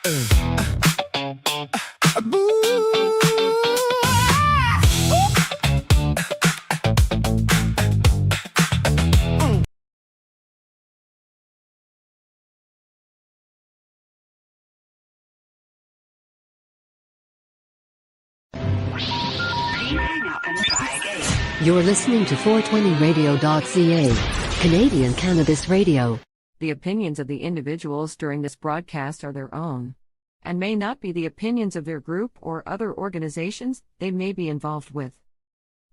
You're listening to 420radio.ca, Canadian Cannabis Radio. The opinions of the individuals during this broadcast are their own, and may not be the opinions of their group or other organizations they may be involved with.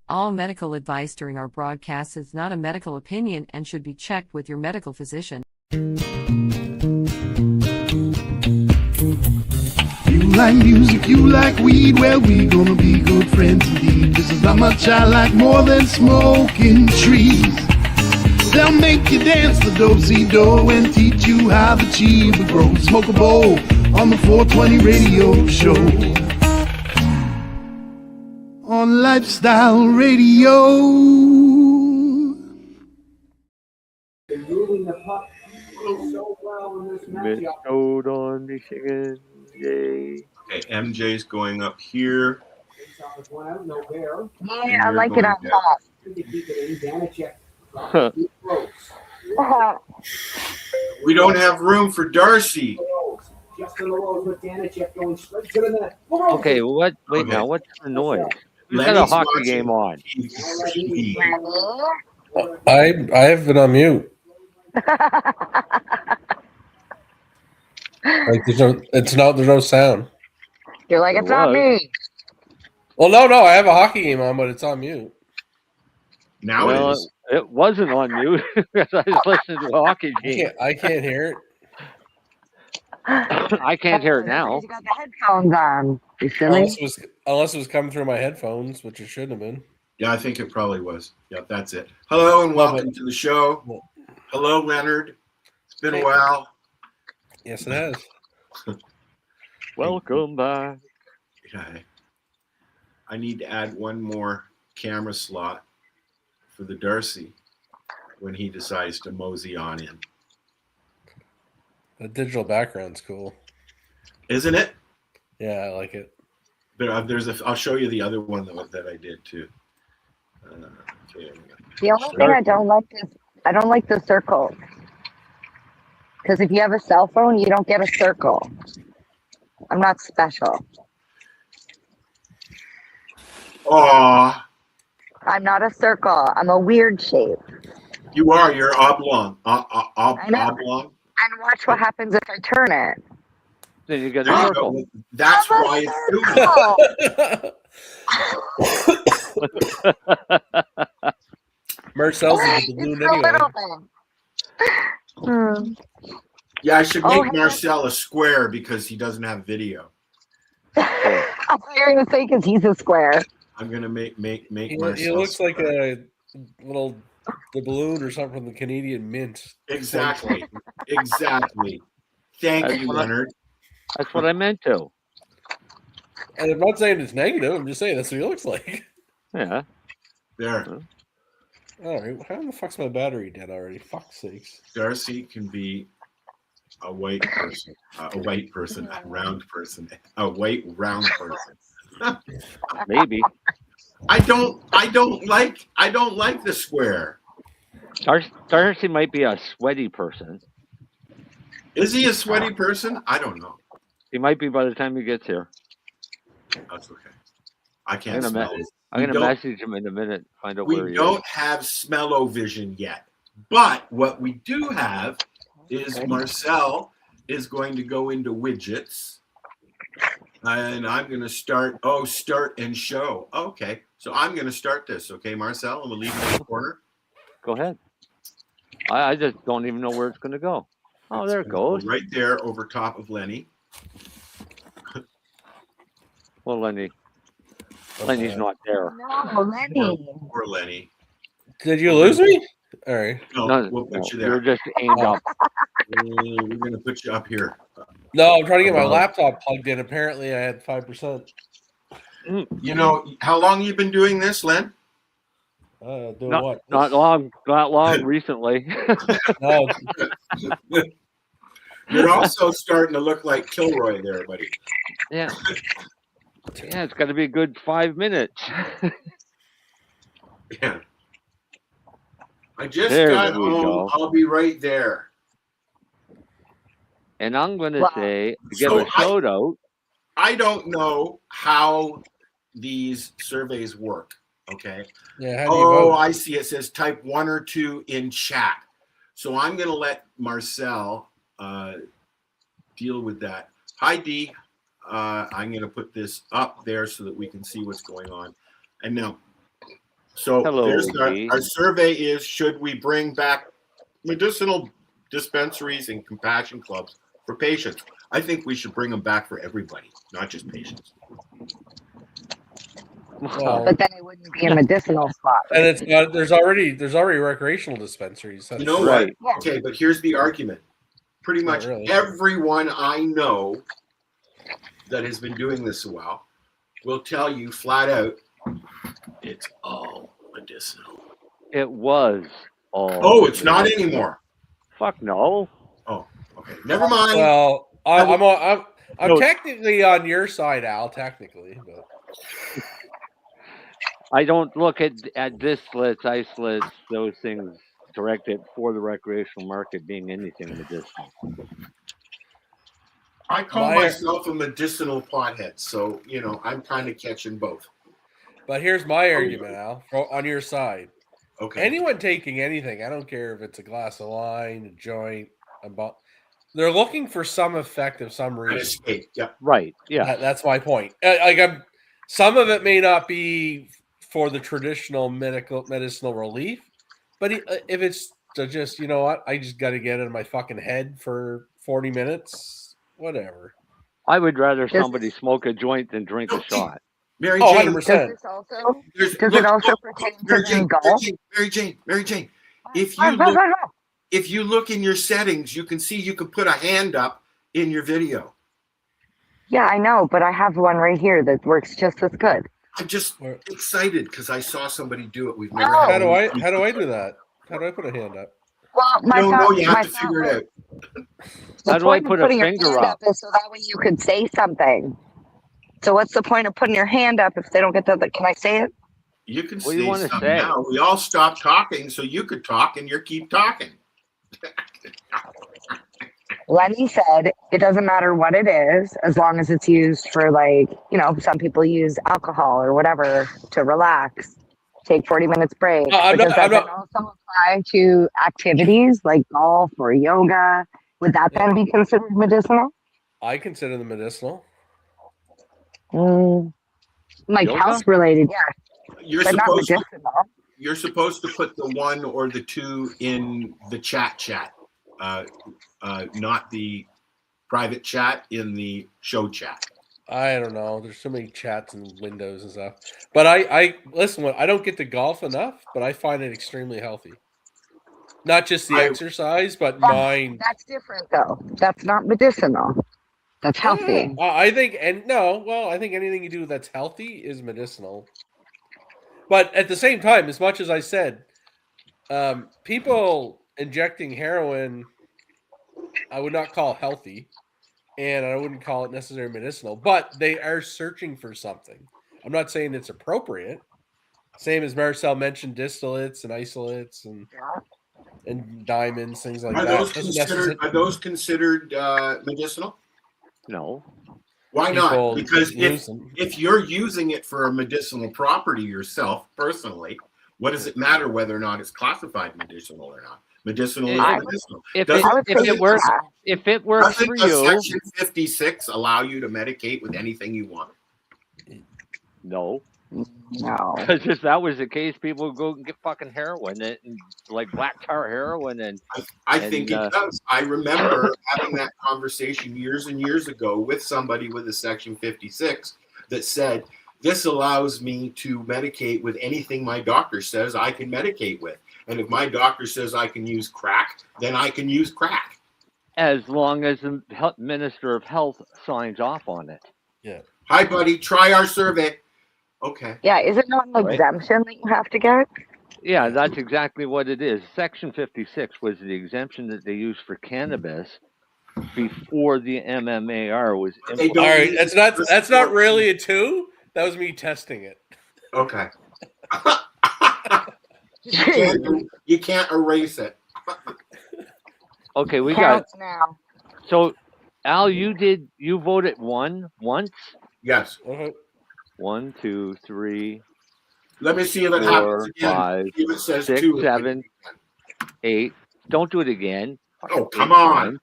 All medical advice during our broadcast is not a medical opinion and should be checked with your medical physician. You like music, you like weed, well, we gonna be good friends indeed. This is how much I like more than smoking trees. They'll make you dance the do-si-do and teach you how the chiba grows. Smoke a bowl on the 420 radio show. On Lifestyle Radio. Been moving the puck so well in this matchup. Hold on, Michigan. Yay. Okay, MJ's going up here. Yeah, I like it on top. We don't have room for Darcy. Okay, what? Wait, now what's the noise? You've got a hockey game on. I have been on mute. Like there's no sound. You're like, it's not me. Well, no, I have a hockey game on, but it's on mute. Now it is. It wasn't on mute because I was listening to a hockey game. I can't hear it. I can't hear it now. You got the headphones on. You silly? Unless it was coming through my headphones, which it shouldn't have been. Yeah, I think it probably was. Yeah, that's it. Hello and welcome to the show. Hello, Leonard. It's been a while. Yes, it has. Welcome back. Okay. I need to add one more camera slot for the Darcy when he decides to mosey on in. The digital background's cool. Isn't it? Yeah, I like it. But I'll show you the other one that I did too. Okay. The only thing I don't like the circle. Because if you have a cell phone, you don't get a circle. I'm not special. Aw. I'm not a circle. I'm a weird shape. You are. You're oblong. I know. Oblong. And watch what happens if I turn it. Then you get a circle. That's why it's doing. Marcel's is the balloon anyway. Yeah, I should make Marcel a square because he doesn't have video. I thought you were going to say because he's a square. I'm going to make Marcel. He looks square. Like a little the balloon or something from the Canadian Mint. Exactly. Exactly. Thank you, Leonard. That's what I meant to. And I'm not saying it's negative. I'm just saying that's what he looks like. Yeah. There. All right. How the fuck's my battery dead already? Fuck's sakes. Darcy can be a white person, a round person, a white round person. Maybe. I don't like the square. Darcy might be a sweaty person. Is he a sweaty person? I don't know. He might be by the time he gets here. That's okay. I can't smell it. I'm going to message him in a minute. Find out where he is. We don't have smell-o-vision yet. But what we do have is Marcel is going to go into widgets. And I'm going to start and show. Okay. So I'm going to start this. Okay, Marcel? I'm going to leave it in the corner. Go ahead. I just don't even know where it's going to go. Oh, there it goes. Right there over top of Lennie. Well, Lennie's not there. No, Lennie. Poor Lennie. Did you lose me? All right. No, we'll put you there. You're just aimed up. We're going to put you up here. No, I'm trying to get my laptop plugged in. Apparently, I had 5%. You know, how long you been doing this, Len? What? Not long recently. No. You're also starting to look like Kilroy there, buddy. Yeah. Yeah, it's got to be a good 5 minutes. Yeah. I just There got we home. go. I'll be right there. And I'm going to Wow. say, give So a shout out. I don't know how these surveys work. Okay. Yeah. How do you vote? I see. It says type 1 or 2 in chat. So I'm going to let Marcel deal with that. Hi, Dee. I'm going to put this up there so that we can see what's going on. And now, so Hello, there's Dee. our survey is, should we bring back medicinal dispensaries and compassion clubs for patients? I think we should bring them back for everybody, not just patients. Well, But then it wouldn't be a medicinal spot. and it's not. There's already recreational dispensaries. That's You know Right. what? Okay, but here's the argument. Pretty Not much really. everyone I know that has been doing this a while will tell you flat out, it's all medicinal. It was all. Oh, it's not anymore. Fuck no. Oh, okay. Never mind. Well, I'm No. technically on your side, Al. Technically, but I don't look at distillates, isolates, those things directed for the recreational market being anything medicinal. I call My- myself a medicinal pothead, so I'm kind of catching both. here's my argument, Al. On your side, Okay. anyone taking anything, I don't care if it's a glass of wine, a joint, they're looking for some effect of some An reason. escape. Yeah. Right. Yeah. That's my point. Some of it may not be for the traditional medicinal relief, but if it's to just, you know what, I just got to get it in my fucking head for 40 minutes, whatever. I would rather somebody smoke a joint than drink a No, shot. Mary Oh, Jane. 100%. Does this also There's- does look, it also look, pertain Mary to Jane, golf? Mary Jane. If Oh, you no, look, no, no. if you look in your settings, you can see you can put a hand up in your video. Yeah, I know, but I have one right here that works just as good. I'm just Where- excited because I saw somebody do it. We've never Oh. had. How do I do that? How do I put a hand up? Well, You don't know. You have to figure it out. How do I put a finger up? Is so that way you could say something. So what's the point of putting your hand up if they don't get the? Can I say it? You can What do you say wanna something say? now. We all stopped talking so you could talk, and you keep talking. Lennie said it doesn't matter what it is as long as it's used for, like, some people use alcohol or whatever to relax, take 40 minutes break. I'm But does that not- then also apply to activities like golf or yoga? Would that then be considered medicinal? I consider them medicinal. Like Yoga? health related, yeah, You're but not supposed to. medicinal. You're supposed to put the 1 or the 2 in the chat, not the private chat in the show chat. I don't know. There's so many chats and windows and stuff. But I listen. I don't get to golf enough, but I find it extremely healthy. Not just the exercise, but mind. That's different, though. That's not medicinal. That's healthy. I think, I think anything you do that's healthy is medicinal. But at the same time, as much as I said, people injecting heroin, I would not call healthy, and I wouldn't call it necessarily medicinal, but they are searching for something. I'm not saying it's appropriate. Same as Marcel mentioned, distillates and isolates and diamonds, things like Are that. those considered medicinal? No. Why not? Because use them. if you're using it for a medicinal property yourself, personally, what does it matter whether or not it's classified medicinal or not? Medicinal is medicinal. If Doesn't- it works, doesn't for a you, Section 56 allow you to medicate with anything you want? no. No. Because if that was the case, people would go and get fucking heroin, and, like black tar heroin, and I think it does. I remember having that conversation years and years ago with somebody with a Section 56 that said, this allows me to medicate with anything my doctor says I can medicate with. And if my doctor says I can use crack, then I can use crack. as long as the Minister of Health signs off on it. Yeah. Hi, buddy. Try our survey. Okay. Yeah, is it not an exemption that you have to get? Yeah, that's exactly what it is. Section 56 was the exemption that they used for cannabis before the MMAR was They implemented. don't All right, use that's not really a 2. That was me testing it. Okay. You can't erase it. Okay, we got Counts now. so Al, you voted once? Yes. 1, 2, 3, Let me see if it 4, happens again. 5, See if it says 6, 2. 7, 8. Don't do it again. Oh, come on.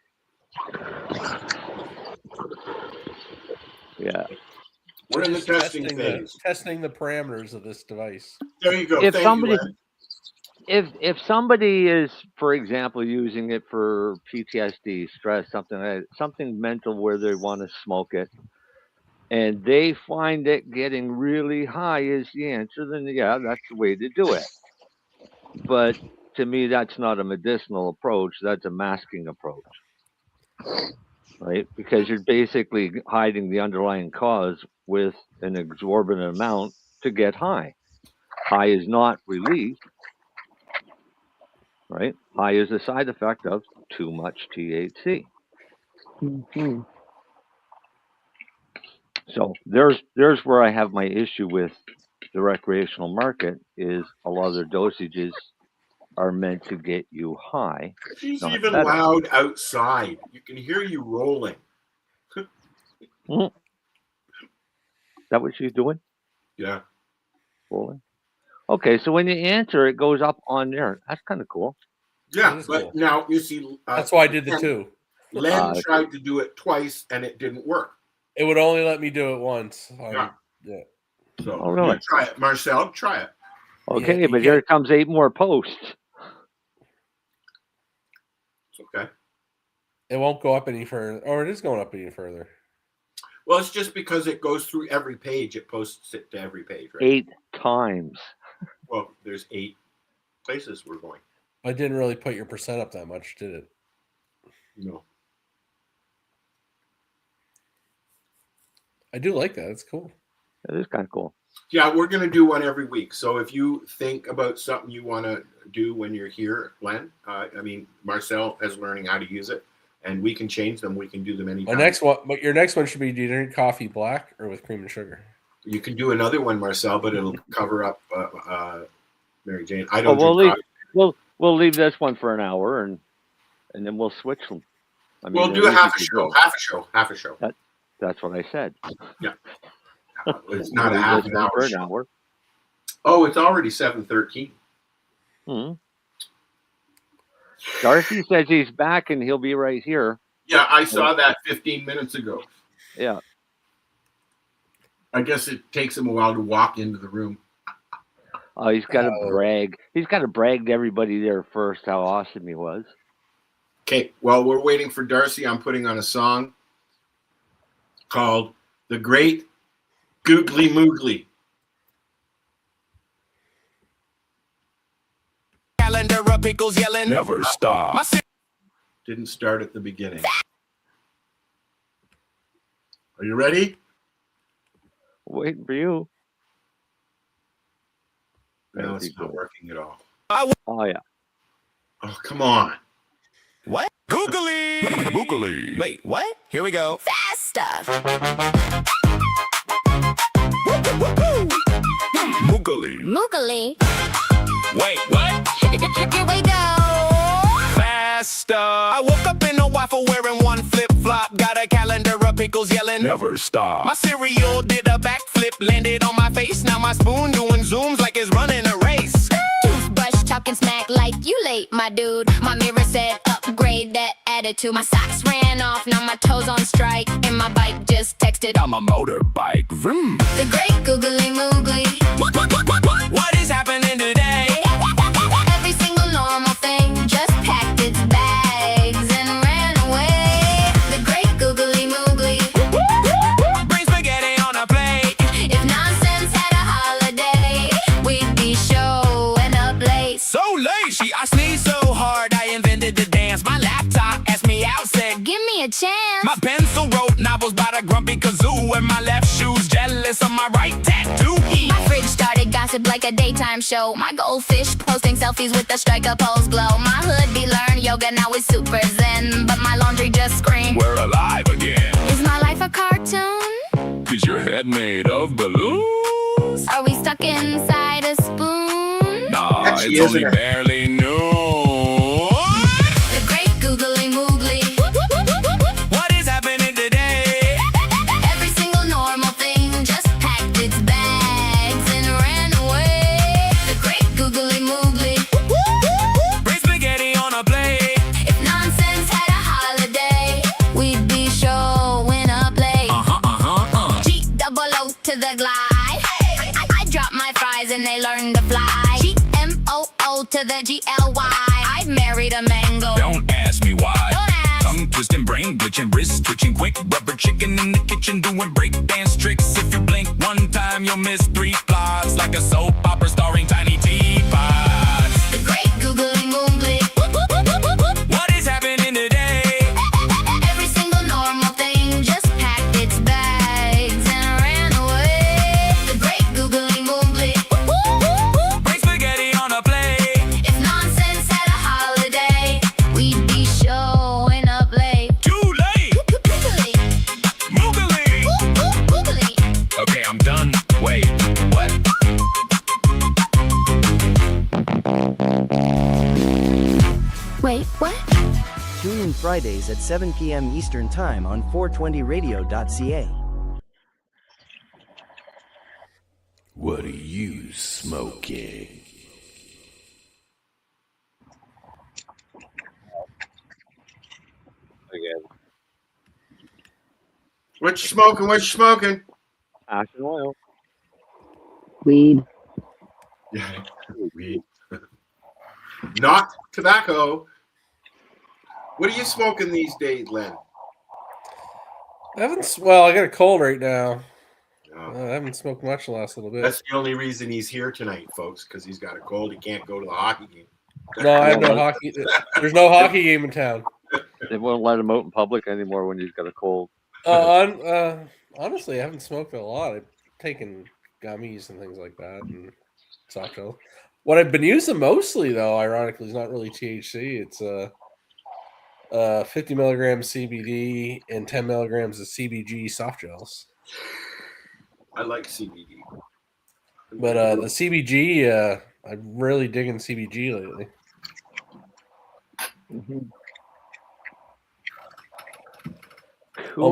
Yeah. We're in the testing phase. Testing the parameters of this device. There you go. If Thank somebody you, Ed. if somebody is, for example, using it for PTSD, stress, something mental where they want to smoke it, and they find that getting really high is the answer, then yeah, that's the way to do it. But to me, that's not a medicinal approach. That's a masking approach, right? Because you're basically hiding the underlying cause with an exorbitant amount to get high. High is not relief, right? High is a side effect of too much THC. Mm-hmm. So there's where I have my issue with the recreational market is a lot of their dosages are meant to get you high. She's not even better. loud outside. You can hear you rolling. Is that what she's doing? Yeah. Rolling? Okay, so when you answer, it goes up on there. That's kind of cool. Yeah, That is but cool. now you see. That's why I did the 2. Len tried to do it twice and it didn't work. It would only let me do it once. Yeah. Yeah. So Oh, really? you try it, Marcel. Try it. Okay, you but here comes 8 more posts. It's okay. It won't go up any further. Or it is going up any further. Well, it's just because it goes through every page. It posts it to every page, right? 8 times. Well, there's 8 places we're going. I didn't really put your percent up that much, did it? No. I do like that. It's cool. That is kind of cool. Yeah, we're going to do one every week. So if you think about something you want to do when you're here, Len, Marcel is learning how to use it, and we can change them. We can do them anytime. But your next one should be: do you drink coffee black or with cream and sugar? You can do another one, Marcel, but it'll cover up Marijane. I don't Well, drink coffee. we'll leave this one for an hour, and then we'll switch them. I mean, We'll do a half a show. Half a show. That's what I said. Yeah. It's not a We'll half leave an this for hour an show. hour. Oh, it's already 7:13. Hmm. Darcy says he's back and he'll be right here. Yeah, I saw that 15 minutes ago. Yeah. I guess it takes him a while to walk into the room. Oh, he's got to brag. He's got to brag to everybody there first how awesome he was. Okay, well, we're waiting for Darcy. I'm putting on a song called The Great Googly Moogly. Calendar of pickles yelling. Never stop. Didn't start at the beginning. Are you ready? Waiting for you. No, it's not working at all. Oh, yeah. Oh, come on. What? Googly. Googly. Wait, what? Here we go. Fast stuff. Moogly. Moogly. Wait, what? Here we go. Fast stuff. I woke up in a waffle wearing one flip-flop. Got a calendar of pickles yelling. Never stop. My cereal did a backflip, landed on my face. Now my spoon doing zooms like it's running a race. Toothbrush talking smack like you late, my dude. My mirror said upgrade that attitude. My socks ran off, now my toes on strike. And my bike just texted, I'm a motorbike. Vroom. the great googly moogly. What is happening today? Every single normal thing just packed its bags and ran away. The great googly moogly. Bring spaghetti on a plate. If nonsense had a holiday, we'd be showing up late. So lazy, I sneezed so hard I invented the dance. My laptop asked me out, said, Give me a chance. my pencil wrote novels by the grumpy kazoo. And my left shoe's jealous of my right tattoo. My fridge started gossiping sponsored like a daytime show. My goldfish posting selfies with the striker pose glow. My hoodie learned yoga, now it's super zen. But my laundry just screamed, we're alive again. is my life a cartoon? Is your head made of balloons? Are we stuck inside a spoon? Nah, Actually, it's only isn't it? barely noon. The great googly moogly. What is happening today? Every single normal thing just packed its bags and ran away. The great googly moogly. Bring spaghetti on a plate. If nonsense had a holiday, we'd be showing up late. G-double-O to the glide. I drop my fries and they learn to fly. G-M-O-O to the G-L-Y. I married a mango. Don't ask me why. Don't ask. Tongue twisting, brain glitching, wrist twitching, quick rubber chicken in the kitchen doing break dance tricks. If you blink one time, you'll miss 3 plots like a soap opera starring tiny teapots. The great googly moogly. What is happening today? Every single normal thing just packed its bags and ran away. The great googly moogly. Bring spaghetti on a plate. If nonsense had a holiday, we'd be showing up late. Too late. Googly, Moogly. googly. Okay, I'm done. Wait, what? Wait, what? Tune in Fridays at 7 p.m. Eastern Time on 420radio.ca. What are you smoking? Again, What you smoking? What you smoking? ash and oil. Weed. Yeah, weed. Not tobacco. What are you smoking these days, Len? I got a cold right now. Oh, I haven't smoked much the last little bit. that's the only reason he's here tonight, folks, because he's got a cold. He can't go to the hockey game. No, I have no hockey. There's no hockey game in town. They won't let him out in public anymore when he's got a cold. Honestly, I haven't smoked a lot. I've taken gummies and things like that and soft gel. What I've been using mostly, though, ironically, is not really THC. It's 50 milligrams CBD and 10 milligrams of CBG soft gels. I like CBD. But the CBG, I'm really digging CBG lately. Cool.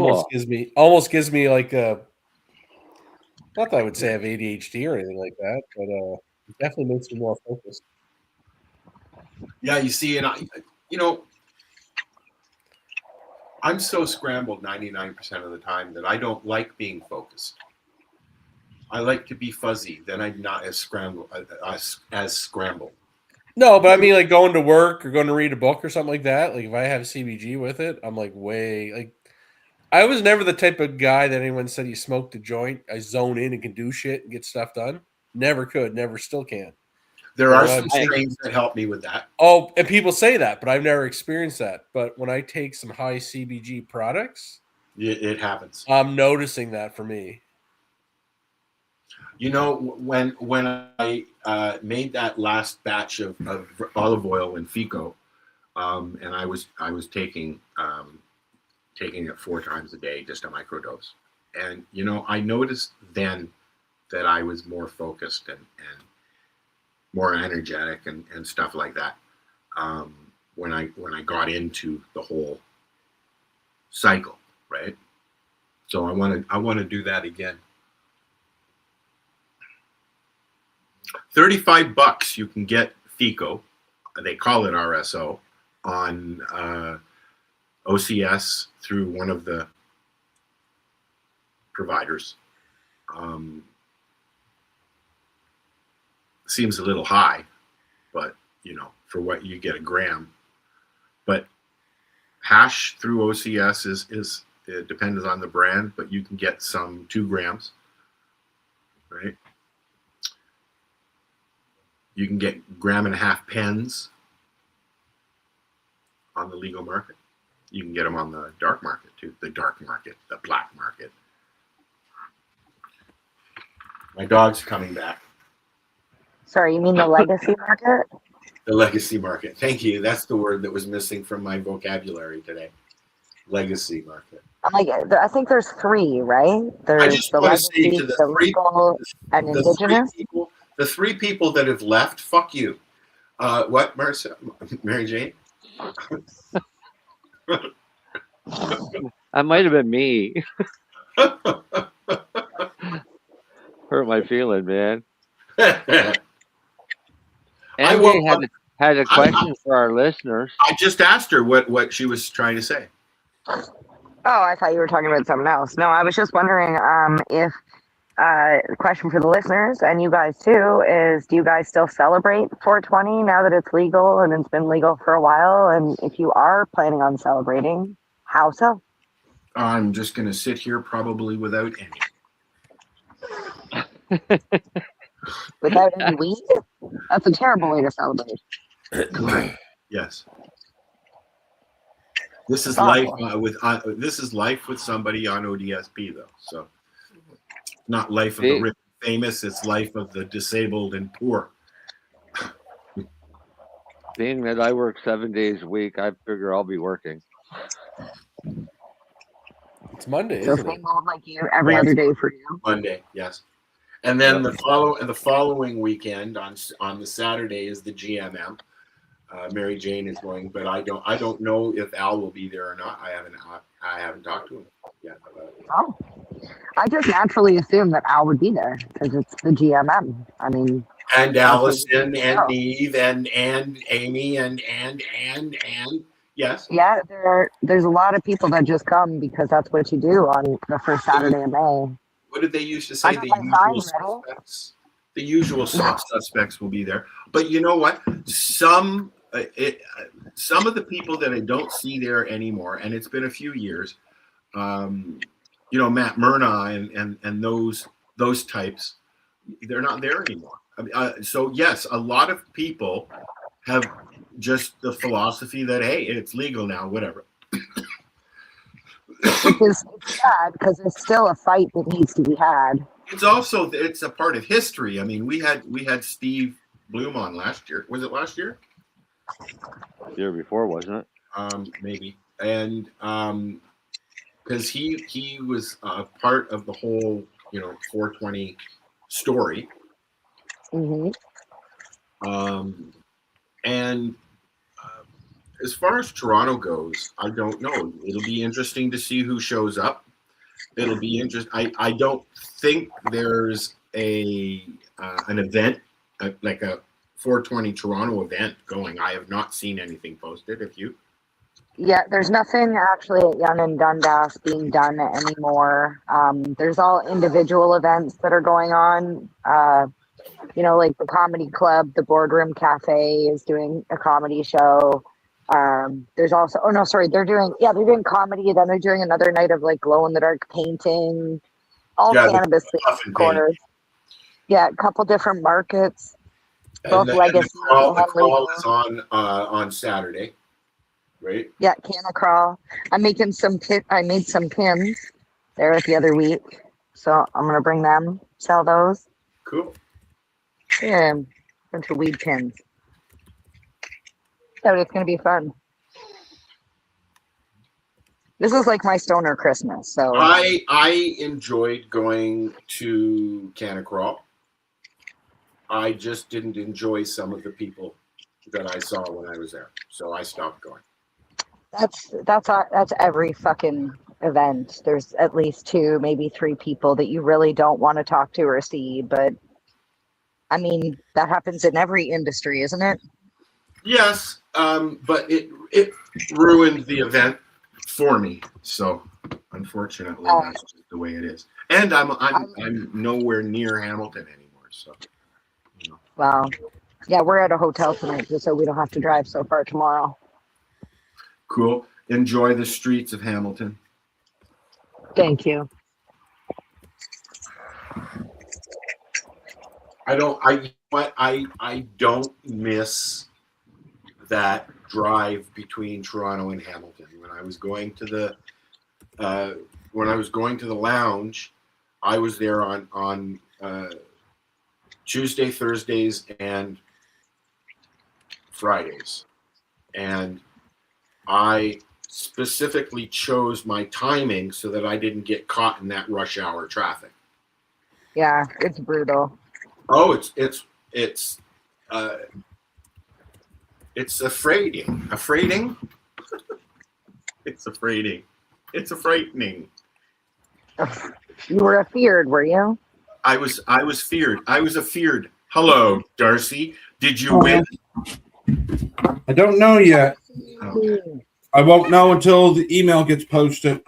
Almost gives me like a. Not that I would say I have ADHD or anything like that, but it definitely makes me more focused. Yeah, you see, and I'm so scrambled 99% of the time that I don't like being focused. I like to be fuzzy. Then I'm not as scrambled. No, but I mean, like going to work or going to read a book or something like that. Like if I have CBG with it, I'm like I was never the type of guy that anyone said you smoked a joint. I zone in and can do shit and get stuff done. Never could, never still can. There are some strains that help me with that. Oh, and people say that, but I've never experienced that. But when I take some high CBG products, it happens. I'm noticing that for me. You know, when I made that last batch of olive oil and Fico, and I was taking it 4 times a day, just a microdose, and I noticed then that I was more focused and more energetic and stuff like that when I got into the whole cycle, right? So I want to do that again. $35 you can get Fico, they call it RSO, on OCS through one of the providers. Seems a little high, but for what you get a gram. But hash through OCS is it depends on the brand, but you can get some 2 grams, right? You can get 1.5 grams pens on the legal market. You can get them on the dark market too. The dark market, the black market. My dog's coming back. Sorry, you mean the legacy market? The legacy market. Thank you. That's the word that was missing from my vocabulary today. Legacy market. I'm like, I think there's three, right? There's I just the want to say legacy, to the legal, and indigenous. The three people that have left, fuck you. What, Marcel? Mary Jane? That might have been me. Hurt my feeling, man. MJ had a question for our listeners. I just asked her what she was trying to say. Oh, I thought you were talking about something else. No, I was just wondering if the question for the listeners and you guys too is, do you guys still celebrate 420 now that it's legal and it's been legal for a while? And if you are planning on celebrating, how so? I'm just going to sit here probably without any. Without any weed? That's a terrible way to celebrate. Yes. This is life this is life with somebody on ODSP though. So not life of the rich and famous, it's life of the disabled and poor. Being that I work 7 days a week, I figure I'll be working. It's Monday, so isn't it? Like you every other day for you. Monday, yes. And then the following weekend on the Saturday is the GMM. Mary Jane is going, but I don't know if Al will be there or not. I haven't talked to him yet about it. Oh, I just naturally assumed that Al would be there because it's the GMM. I mean, and Allison and Neve and Amy and yes. Yeah, there's a lot of people that just come because that's what you do on the first Saturday of May. What did they used to say? The usual suspects. The usual suspects will be there. But you know what? Some of the people that I don't see there anymore, and it's been a few years, Matt Myrna and those types, they're not there anymore. So yes, a lot of people have just the philosophy that, hey, it's legal now, whatever. Which is sad because it's still a fight that needs to be had. It's a part of history. I mean, we had Steve Bloom on last year. Was it last year? The year before, wasn't it? Maybe. And because he was part of the whole 420 story. Mm-hmm. And as far as Toronto goes, I don't know. It'll be interesting to see who shows up. It'll be interesting. I don't think there's an event like a 420 Toronto event going. I have not seen anything posted. Have you? Yeah, there's nothing actually at Yonge and Dundas being done anymore. There's all individual events that are going on. Like the comedy club, the Boardroom Cafe is doing a comedy show. There's also they're doing comedy, then they're doing another night of like glow in the dark painting, cannabis corners. Yeah, a couple different markets. Both legacy. The crawl is on Saturday, right? Yeah, canna crawl. I made some pins there the other week, so I'm gonna bring them, sell those. Cool. Yeah, bunch of weed pins. So it's gonna be fun. This is like my stoner Christmas. So I enjoyed going to Canna Crawl. I just didn't enjoy some of the people that I saw when I was there, so I stopped going. That's every fucking event. There's at least 2, maybe 3 people that you really don't want to talk to or see, but I mean that happens in every industry, isn't it? Yes, but it ruined the event for me. So unfortunately, that's just the way it is. And I'm nowhere near Hamilton anymore. So. Wow. Yeah, we're at a hotel tonight, just so we don't have to drive so far tomorrow. Cool. Enjoy the streets of Hamilton. Thank you. I don't miss that drive between Toronto and Hamilton. When I was going to the lounge, I was there on Tuesday, Thursdays, and Fridays. And I specifically chose my timing so that I didn't get caught in that rush hour traffic. Yeah, it's brutal. Oh, it's affraiding. It's affraiding. It's a frightening. You were afeared, were you? I was feared. I was afeared. Hello, Darcy. Did you win? I don't know yet. Okay. I won't know until the email gets posted.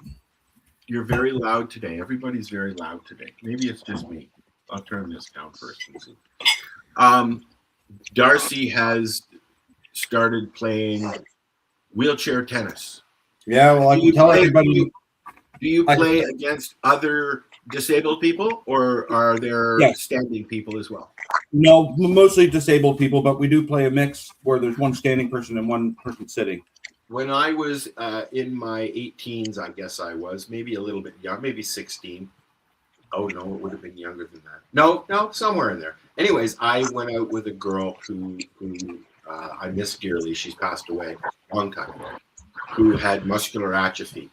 You're very loud today. Everybody's very loud today. Maybe it's just me. I'll turn this down first and see. Darcy has started playing wheelchair tennis. Yeah, well, I can tell everybody. Do you play against other disabled people, or are there standing people as well? No, mostly disabled people, but we do play a mix where there's one standing person and one person sitting. When I was in my 18s, I guess I was, maybe a little bit young, maybe 16. Oh, no, it would have been younger than that. No, somewhere in there. Anyways, I went out with a girl who I miss dearly. She's passed away a long time ago, who had muscular atrophy.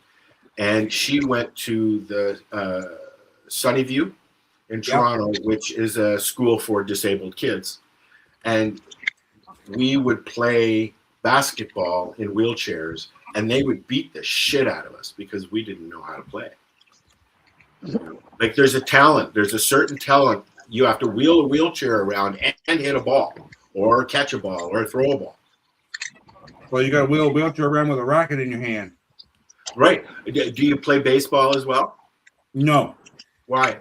And she went to the Sunnyview in Toronto, which is a school for disabled kids. And we would play basketball in wheelchairs, and they would beat the shit out of us because we didn't know how to play. Like, there's a talent. There's a certain talent. You have to wheel a wheelchair around and hit a ball, or catch a ball, or throw a ball. Well, you got to wheel a wheelchair around with a racket in your hand. Right. Do you play baseball as well? No. Why?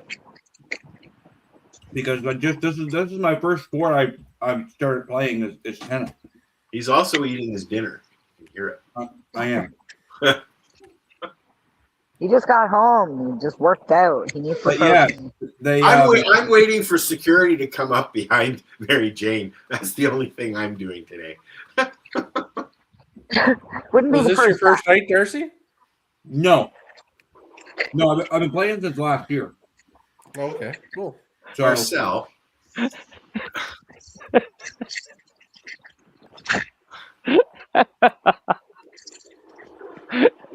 Because this is my first sport I started playing is tennis. He's also eating his dinner. You can hear it. I am. He just got home. He just worked out. He needs to. Yeah, I'm waiting for security to come up behind Mary Jane. That's the only thing I'm doing today. Wouldn't be Was the this your first night, Darcy? No, I've been playing since last year. Okay, cool. So, Marcel.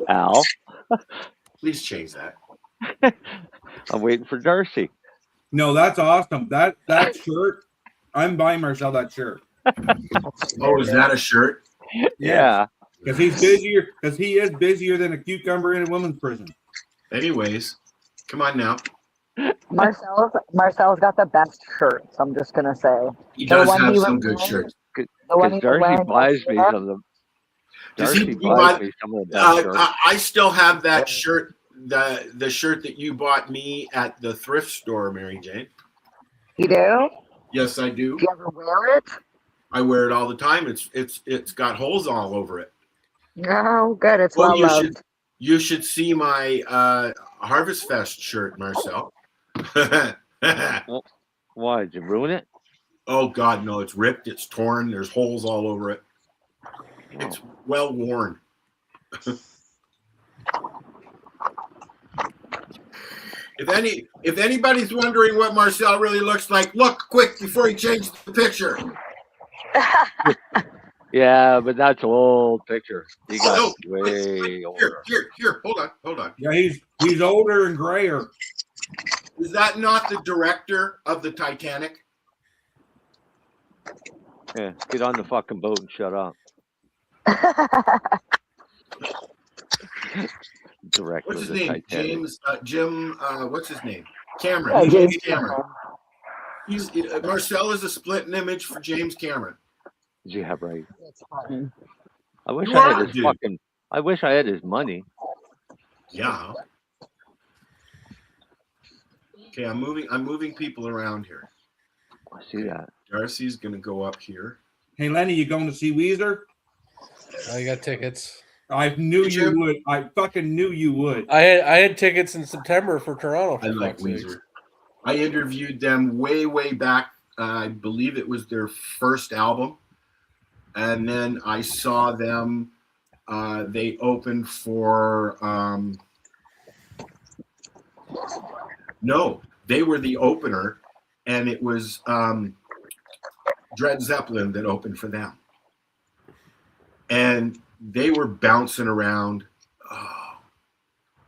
Al. Please change that. I'm waiting for Darcy. No, that's awesome. That shirt, I'm buying Marcel that shirt. Oh, is that a shirt? Yeah. Because he is busier than a cucumber in a women's prison. Anyways, come on now. Marcel's got the best shirts. I'm just gonna say. He does have some good shirts. Because Darcy buys me some of them. Darcy buys me some of the best shirts. I still have that shirt, the shirt that you bought me at the thrift store, Mary Jane. You do? Yes, I do. Do you ever wear it? I wear it all the time. It's got holes all over it. Oh, good. It's well loved. You should see my Harvest Fest shirt, Marcel. Why, did you ruin it? Oh God, no! It's ripped. It's torn. There's holes all over it. It's well worn. If anybody's wondering what Marcel really looks like, look quick before he changes the picture. Yeah, but that's an old picture. He got way older. Here, hold on. Yeah, he's older and grayer. Is that not the director of the Titanic? Yeah, get on the fucking boat and shut up. Director What's his of the name? Titanic. Jim. What's his name? Cameron. Yeah, James Cameron. Marcel is a split image for James Cameron. Yeah, right. It's fun. I wish I had his money. Yeah. Okay, I'm moving people around here. I see that. Darcy's gonna go up here. Hey, Lenny, you going to see Weezer? I got tickets. I knew you would. I fucking knew you would. I had tickets in September for Toronto. I like Weezer. I interviewed them way back. I believe it was their first album. And then I saw them. They opened for. No, they were the opener. and it was Dred Zeppelin that opened for them. And they were bouncing around. Oh,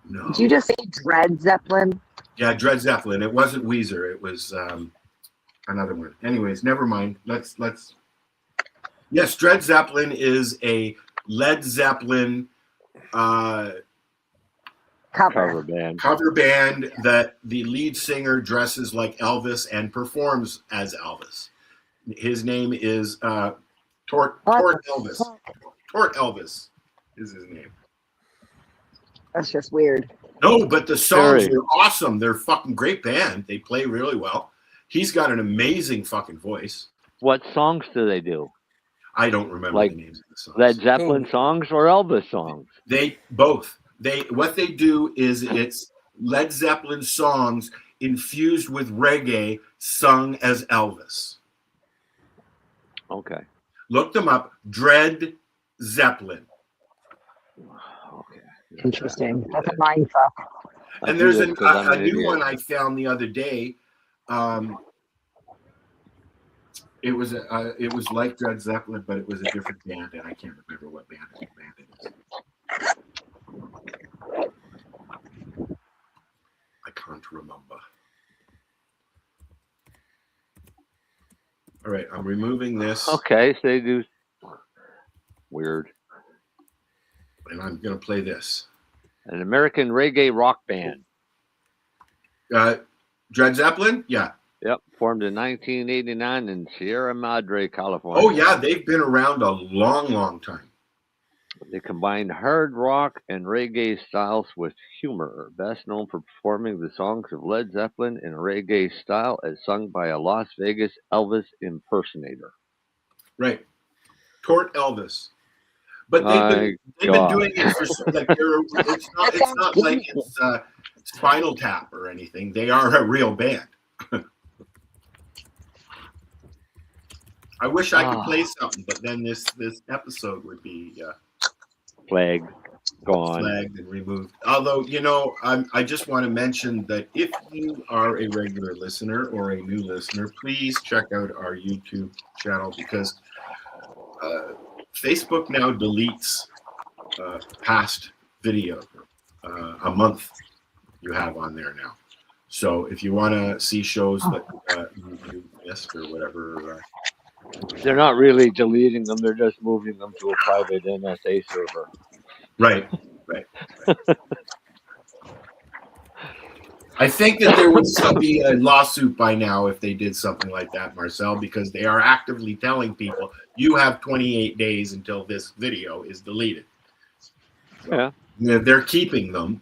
no. Did you just say Dred Zeppelin? Yeah, Dred Zeppelin. It wasn't Weezer. It was another one. Anyways, never mind. Let's. Yes, Dred Zeppelin is a Led Zeppelin Cover band that the lead singer dresses like Elvis and performs as Elvis. His name is Tort Elvis. Tort Elvis is his name. That's just weird. No, but the songs are awesome. They're fucking great band. They play really well. He's got an amazing fucking voice. What songs do they do? I don't remember the names of the songs. Led Zeppelin songs or Elvis songs? They both. What they do is it's Led Zeppelin songs infused with reggae sung as Elvis. Okay. Look them up. Dred Zeppelin. Okay. Interesting. That's a mindfuck. And there's a new one I found the other day. It was like Dred Zeppelin, but it was a different band, and I can't remember what band it is. I can't remember. All right, I'm removing this. Okay, so they do weird. And I'm going to play this. An American reggae rock band. Dred Zeppelin? Yeah. Yep, formed in 1989 in Sierra Madre, California. Oh, yeah, they've been around a long, long time. They combine hard rock and reggae styles with humor, best known for performing the songs of Led Zeppelin in a reggae style as sung by a Las Vegas Elvis impersonator. Right. Tort Elvis. But they've been doing it for like it's not like it's Spinal Tap or anything. They are a real band. I wish I could play something, but then this episode would be flagged, gone, flagged and removed. Although, I just want to mention that if you are a regular listener or a new listener, please check out our YouTube channel because Facebook now deletes past video a month you have on there now. So if you want to see shows that you missed or whatever, they're not really deleting them; they're just moving them to a private NSA server. Right. I think that there would be a lawsuit by now if they did something like that, Marcel, because they are actively telling people you have 28 days until this video is deleted. Yeah, they're keeping them.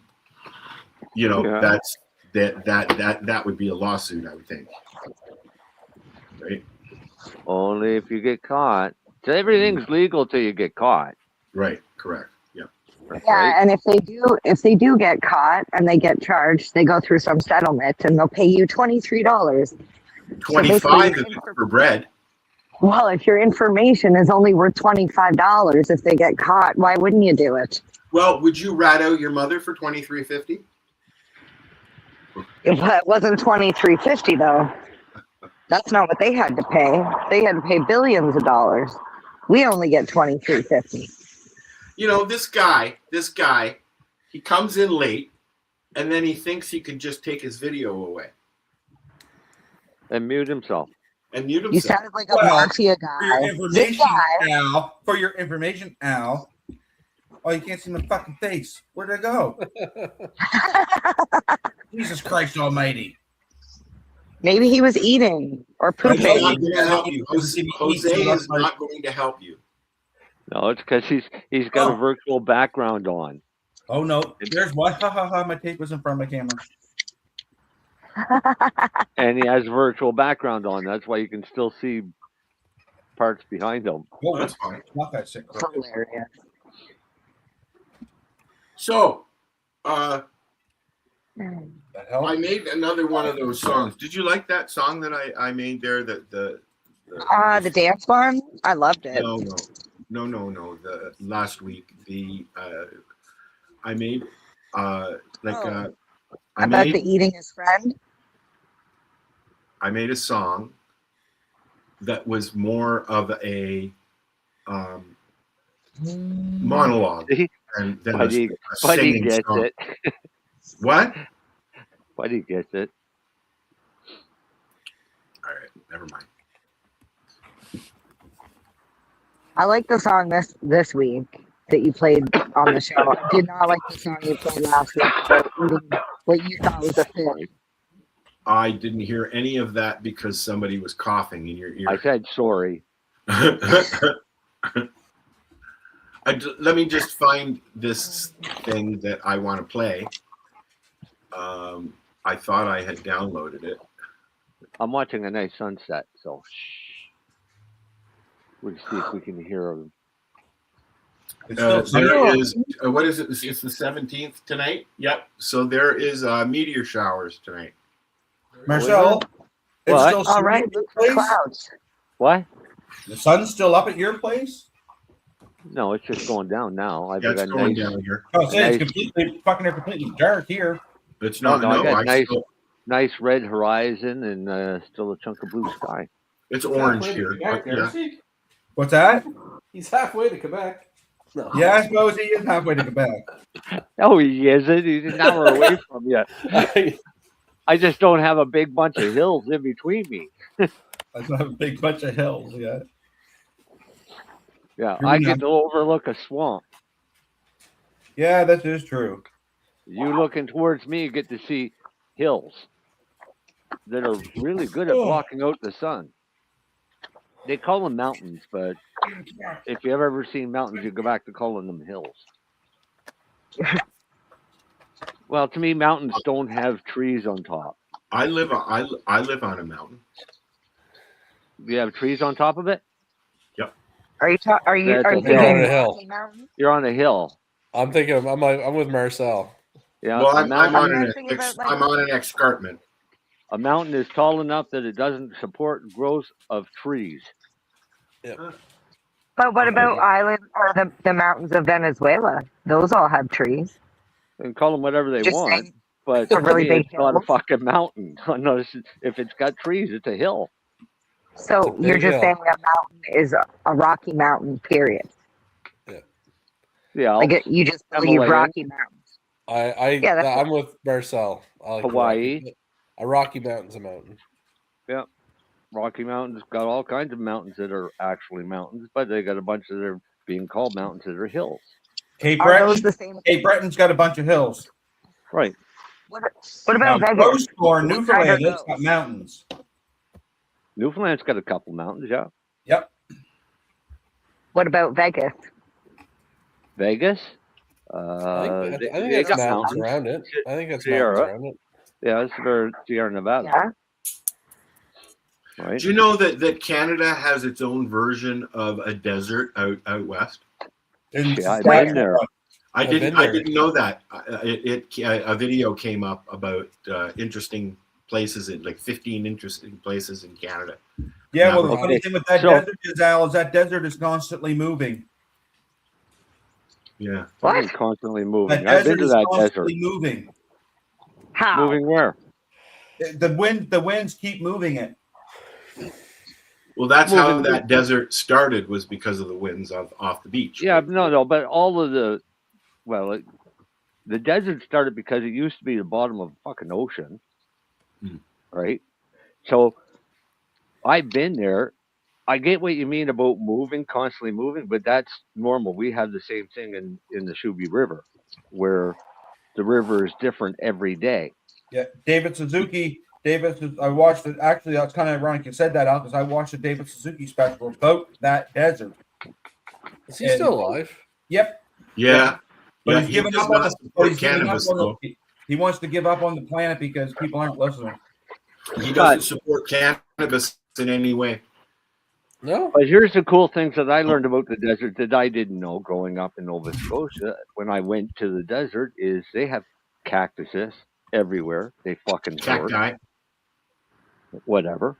That would be a lawsuit, I would think. Right. Only if you get caught. So everything's legal till you get caught. Right. Correct. Yeah. Yeah, right? and if they do get caught and they get charged, they go through some settlement and they'll pay you $23. $25 for bread. Well, if your information is only worth $25 if they get caught, why wouldn't you do it? Well, would you rat out your mother for $23.50? It wasn't $23.50 though. That's not what they had to pay. They had to pay billions of dollars. We only get $23.50. This guy, he comes in late, and then he thinks he can just take his video away and mute himself. You sounded like a mafia guy. For your information, Al. Oh, you can't see my fucking face. Where'd I go? Jesus Christ Almighty. Maybe he was eating or pooping. He's not going to help you. Jose is not going to help you. No, it's because he's got a virtual background on. Oh no! There's what? Ha ha ha! My tape was in front of my camera. And he has virtual background on. That's why you can still see parts behind him. Oh, that's fine. Not that sick. Hilarious. So, I made another one of those songs. Did you like that song that I made there? The dance one? I loved it. No. The last week, I made about the eating his friend. I made a song that was more of a monologue than a singing gets song. it. What? Buddy gets it. All right, never mind. I like the song this week that you played on the show. I did not like the song you played last week about eating what you thought was a fish. I didn't hear any of that because somebody was coughing in your ear. I said sorry. Let me just find this thing that I want to play. I thought I had downloaded it. I'm watching a nice sunset, so we'll see if we can hear them. There is, what is it? It's the 17th tonight? Yep. So there is meteor showers tonight. Marcel, it's What? still All right, sunny at your look for place? clouds. What? The sun's still up at your place? No, it's just going down now. I've Yeah, it's got going nice, down here. Oh, say nice, it's completely completely dark here. It's no, not. no, I got nice, still, nice red horizon and still a chunk of blue sky. it's orange here. Quebec, Yeah. Darcy? What's that? He's halfway to Quebec. No. Yeah, I suppose he is halfway to Quebec. No, he isn't. He's an hour away from you. I just don't have a big bunch of hills in between me. I don't have a big bunch of hills yet. Yeah, You're I not- get to overlook a swamp. Yeah, that is true. You looking towards me, you get to see hills that are really good at blocking out the sun. They call them mountains, but if you ever seen mountains, you go back to calling them hills. Well, to me, mountains don't have trees on top. I live on a mountain. Do you have trees on top of it? Are you That's a thinking hill. On a hill. Rocky Mountain? You're on a hill. I'm thinking I'm with Marcel. Yeah, Well, a I'm mountain, on I'm an thinking about, like- I'm on an escarpment. a mountain is tall enough that it doesn't support growth of trees. But what about island or the mountains of Venezuela? Those all have trees. They can call them whatever they Just want, saying, but a to really me, big it's not a hill. fucking mountain. No, if it's got trees, it's a hill. So It's a you're big just hill. saying a mountain is a Rocky Mountain, period. Yeah, Like you just believe Himalayan. Rocky Mountains. Yeah, that's I'm with Marcel. I like Hawaii. A Rocky Mountain's a mountain. Yeah. Rocky Mountains got all kinds of mountains that are actually mountains, but they got a bunch that are being called mountains that are hills. Cape Are those Breton. the same? Cape Breton's got a bunch of hills. Right. What about Now, Vegas? Coast or What side Newfoundland, are it's got those? mountains. Newfoundland's got a couple mountains, yeah. Yep. What about Vegas? Vegas? I think they that's got mountains mountains. around it. I think that's Sierra. mountains around it. Yeah, it's for Sierra Nevada. Yeah. Right? Do you know that Canada has its own version of a desert out west? Yeah, I've been there. I I've been didn't there. know that. A video came up about interesting places in like 15 interesting places in Canada. Yeah, well, the Okay. funny thing with that So- desert is, Al, is that desert is constantly moving. Yeah. What? It's constantly That moving. I've been desert to is that desert. constantly moving. How? Moving where? The winds keep moving it. Well, that's how Moving- that desert started, was because of the winds off the beach. Yeah, no, but all of the, the desert started because it used to be the bottom of a fucking ocean, right? So I've been there. I get what you mean about moving, constantly moving, but that's normal. We have the same thing in the Shuby River, where the river is different every day. Yeah, David Suzuki. I watched it. Actually, that's kind of ironic you said that, Al, because I watched the David Suzuki special about that desert. Is he still alive? Yep. Yeah. But Yeah, he's he giving does up on not the support he's giving up cannabis, on though. he wants to give up on the planet because people aren't listening. He doesn't support cannabis in any way. No. But here's the cool things that I learned about the desert that I didn't know growing up in Nova Scotia. When I went to the desert, is they have cactuses everywhere. They fucking work. Cacti. Whatever.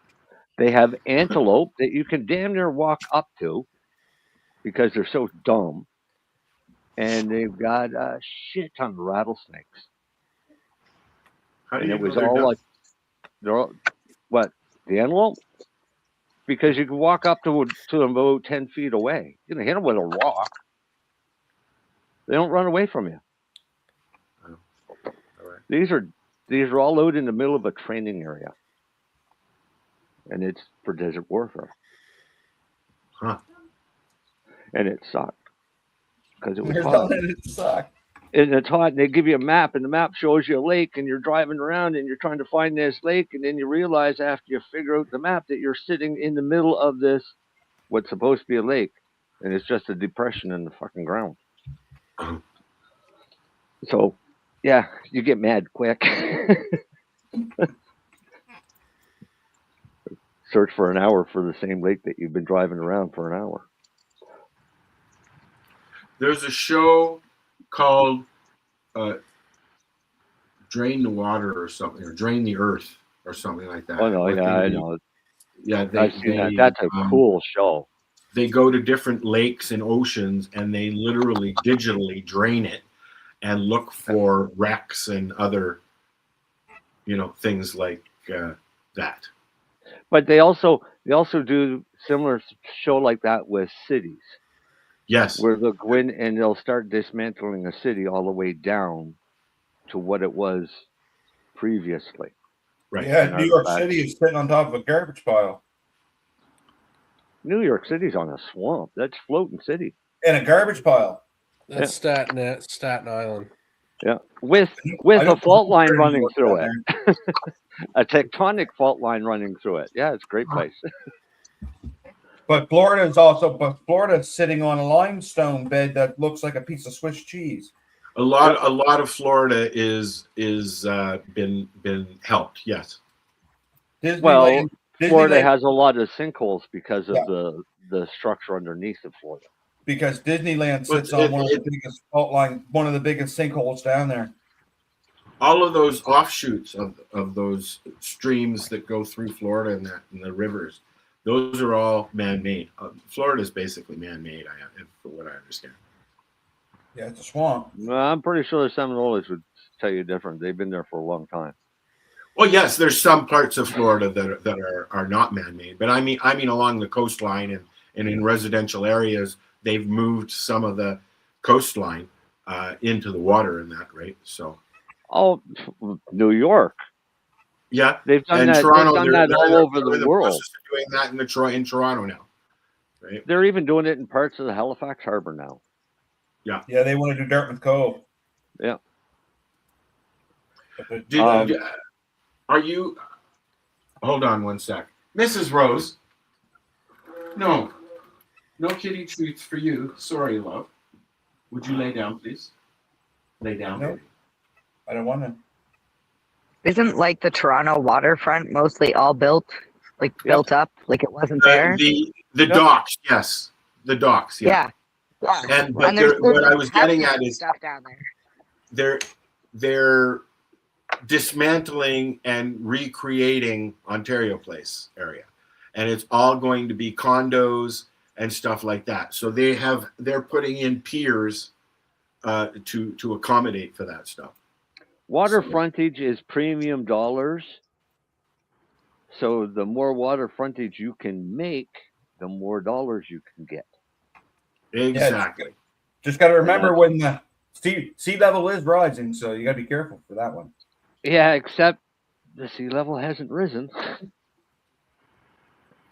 They have antelope that you can damn near walk up to because they're so dumb. And they've got a shit ton of rattlesnakes. How do And you it know was they're all dumb? like, they're all, what? The antelope? Because you can walk up to them about 10 feet away. You can hit them with a rock. They don't run away from you. Oh. All right. These are all out in the middle of a training area. And it's for desert warfare. Huh. And it sucked. Because it was There's hot. nothing that sucked. And it's hot, and they give you a map, and the map shows you a lake, and you're driving around, and you're trying to find this lake, and then you realize after you figure out the map that you're sitting in the middle of this, what's supposed to be a lake, and it's just a depression in the fucking ground. So, yeah, you get mad quick. Search for an hour for the same lake that you've been driving around for an hour. There's a show called Drain the Water or something, or Drain the Earth or something like that. Oh, no, yeah, I know. Yeah, I've seen that. That's a cool show. They go to different lakes and oceans, and they literally digitally drain it and look for wrecks and other, things like that. But they also do similar show like that with cities. Yes. Where they'll go in and they'll start dismantling a city all the way down to what it was previously. Right. Yeah, New York City is sitting on top of a garbage pile. New York City's on a swamp. That's floating city. In a garbage pile. That's Staten Island. Yeah. With a fault line running through it. A tectonic fault line running through it. Yeah, it's a great place. But Florida's sitting on a limestone bed that looks like a piece of Swiss cheese. A lot of Florida is been helped. Yes. Florida has a lot of sinkholes because of the structure underneath of Florida. Because Disneyland sits on one of the biggest fault line, one of the biggest sinkholes down there. All of those offshoots of those streams that go through Florida and the rivers, those are all man-made. Florida is basically man-made, for what I understand. Yeah, it's a swamp. Well, I'm pretty sure the Seminoles would tell you different. They've been there for a long time. Well, yes, there's some parts of Florida that are not man-made, but I mean along the coastline and in residential areas, they've moved some of the coastline into the water and that, right? So. Oh, New York. Yeah, they've done and that. Toronto, they've done that all over the world. Doing that in Toronto now, right? They're even doing it in parts of the Halifax Harbor now. Yeah, yeah, they want to do Dartmouth Cove. Yeah. Are you? Hold on one sec, Mrs. Rose. No kitty treats for you. Sorry, love. Would you lay down, please? Lay down. No, I don't want to. Isn't like the Toronto waterfront mostly all built up, like it wasn't there? The docks, yes. The docks, yeah. Yeah. And what I was getting at is stuff down there. They're dismantling and recreating Ontario Place area, and it's all going to be condos and stuff like that. So they're putting in piers to accommodate for that stuff. Water frontage is premium dollars. So the more water frontage you can make, the more dollars you can get. Exactly. Yeah, just got to remember when the sea level is rising, so you got to be careful for that one. Yeah, except the sea level hasn't risen.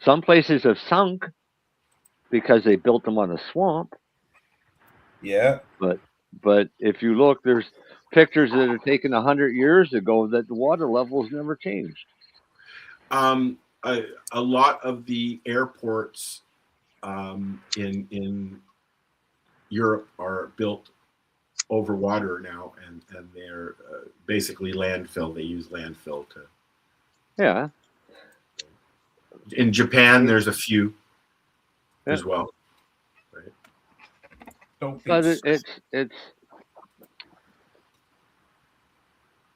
Some places have sunk because they built them on a swamp. Yeah. But if you look, there's pictures that are taken 100 years ago that the water levels never changed. A lot of the airports in Europe are built over water now, and they're basically landfill. They use landfill to. Yeah. In Japan, there's a few as well. Right. But it's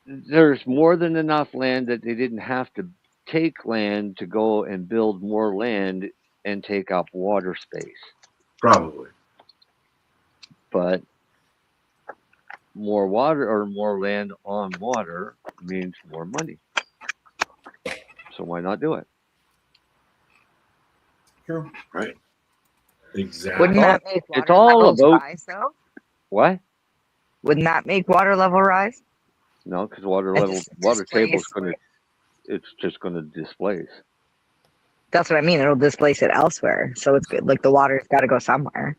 there's more than enough land that they didn't have to take land to go and build more land and take up water space. Probably. But more water or more land on water means more money. So why not do it? True. Right. Exactly. Wouldn't that make water It's all levels about rise, though? what? Wouldn't that make water level rise? No, because water It level, just water table's displace- it's just gonna displace. That's what I mean. It'll displace it elsewhere. So it's good. Like the water's got to go somewhere.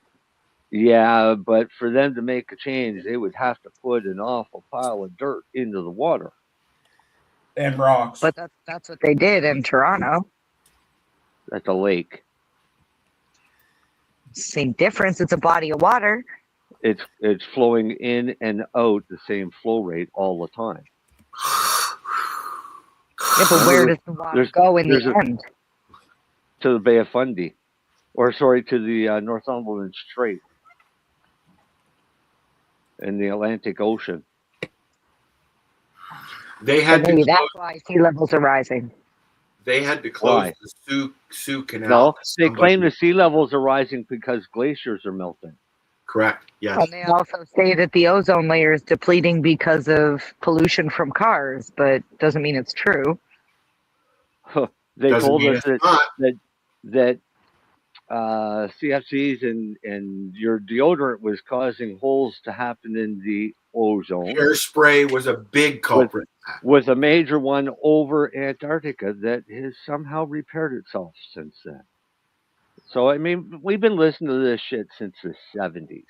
Yeah, but for them to make a change, they would have to put an awful pile of dirt into the water. And rocks. But that's what they did in Toronto. That's a lake. Same difference. It's a body of water. It's flowing in and out the same flow rate all the time. Yeah, but where does the water go in the end? To the Bay of Fundy, or sorry, to the Northumberland Strait in the Atlantic Ocean. They had Maybe to that's close, why sea levels are rising. they had to close Why? the Sioux Canal. No, they claim the sea levels are rising because glaciers are melting. Correct. Yes. And they also say that the ozone layer is depleting because of pollution from cars, but doesn't mean it's true. They Doesn't told mean us it's not. that CFCs and your deodorant was causing holes to happen in the ozone. Hairspray was a big culprit. With a major one over Antarctica that has somehow repaired itself since then. So, I mean, we've been listening to this shit since the 70s.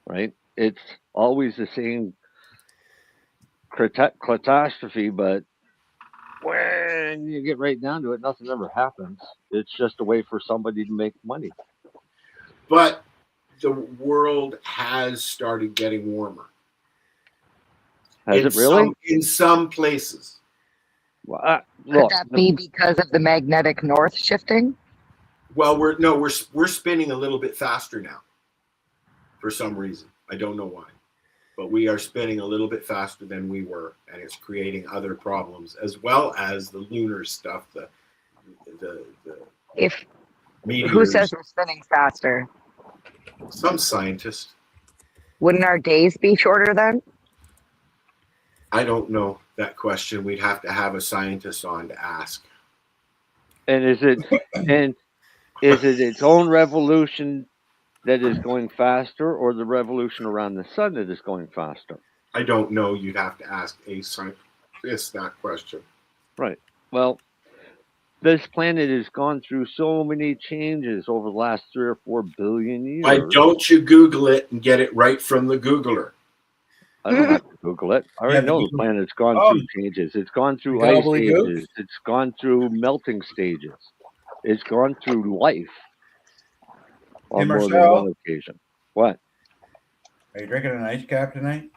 Right? It's always the same catastrophe, but when you get right down to it, nothing ever happens. It's just a way for somebody to make money. But the world has started getting warmer. Has it really? In some places. Well, Could look, that be because of the magnetic north shifting? Well, we're spinning a little bit faster now. For some reason, I don't know why, but we are spinning a little bit faster than we were, and it's creating other problems as well as the lunar stuff. The meteors. Who says we're spinning faster? Some scientist. Wouldn't our days be shorter then? I don't know that question. We'd have to have a scientist on to ask. And is it its own revolution that is going faster, or the revolution around the sun that is going faster? I don't know. You'd have to ask a scientist that question. Right. Well, this planet has gone through so many changes over the last 3 or 4 billion years. Why don't you Google it and get it right from the Googler? I don't have to Google it. I already know the planet's gone through changes. It's gone through ice stages. It's gone through melting stages. It's gone through life on more than one occasion. What? Are you drinking an ice cap tonight?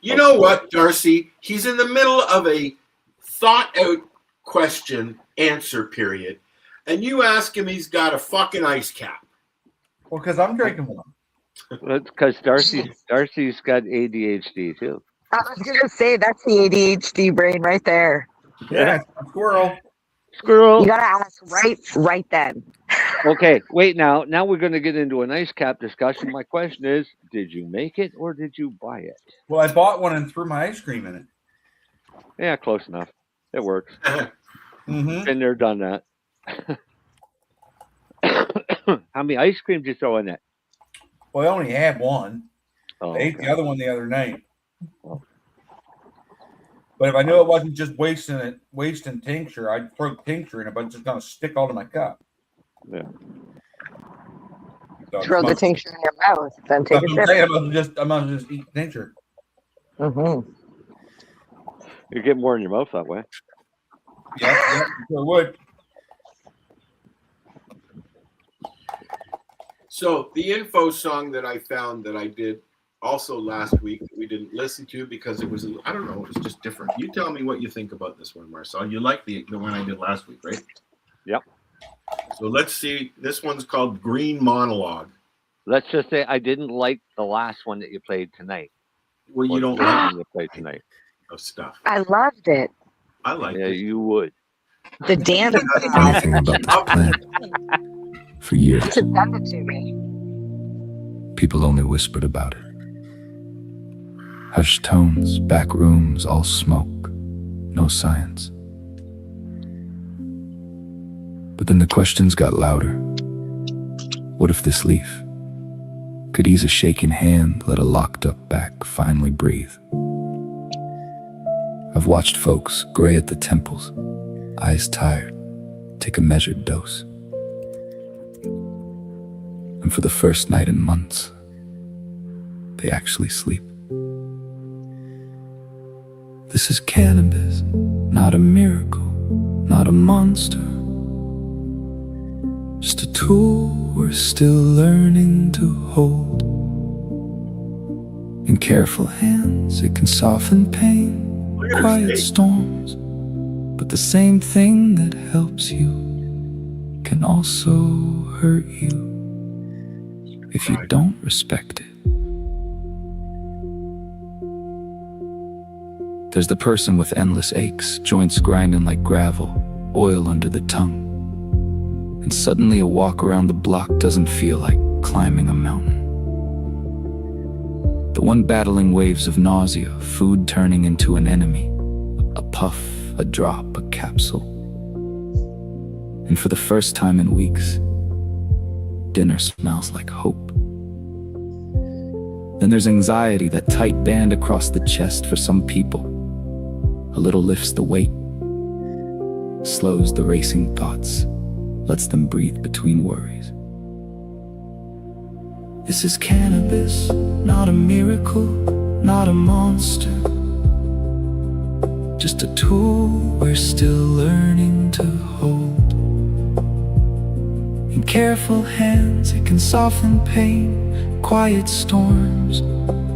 You know what, Darcy? He's in the middle of a thought-out question-answer period, and you ask him he's got a fucking ice cap. Well, because I'm drinking one. That's because Darcy's got ADHD too. I was going to say, that's the ADHD brain right there. Yeah, squirrel. Squirrel. You got to ask right then. Okay, wait now. Now we're going to get into an ice cap discussion. My question is, did you make it or did you buy it? Well, I bought one and threw my ice cream in it. Yeah, close enough. It works. Mm-hmm. Been there, done that. How many ice creams did you throw in it? Well, I only had one. Oh, I ate the other one the other night. But if I knew it wasn't just wasting tincture, I'd throw tincture in it, but it's just going to stick all to my cup. Yeah. So Throw the tincture in your mouth, then take a sip. I'm going to just eat tincture. Mm-hmm. You get more in your mouth that way. Yeah, sure would. So the info song that I found that I did also last week that we didn't listen to because it was, I don't know, it was just different. You tell me what you think about this one, Marcel. You like the one I did last week, right? Yep. So let's see. This one's called Green Monologue. Let's just say I didn't like the last one that you played tonight. Well, you don't like like you played tonight. Of stuff. I loved it. I like it. it. You would. The dance. Anything about this planet. For years. Send it to me. People only whispered about it. Hushed tones, back rooms, all smoke. No science. But then the questions got louder. What if this leaf could ease a shaking hand, let a locked up back finally breathe? I've watched folks, gray at the temples, eyes tired, take a measured dose. And for the first night in months, they actually sleep. This is cannabis, not a miracle, not a monster. Just a tool we're still learning to hold. In careful hands, it can soften pain, quiet storms. But the same thing that helps you can also hurt you if you don't respect it. There's the person with endless aches, joints grinding like gravel, oil under the tongue. And suddenly a walk around the block doesn't feel like climbing a mountain. The one battling waves of nausea, food turning into an enemy, a puff, a drop, a capsule. And for the first time in weeks, dinner smells like hope. Then there's anxiety, that tight band across the chest for some people. A little lifts the weight, slows the racing thoughts, lets them breathe between worries. This is cannabis, not a miracle, not a monster. Just a tool we're still learning to hold. In careful hands, it can soften pain, quiet storms.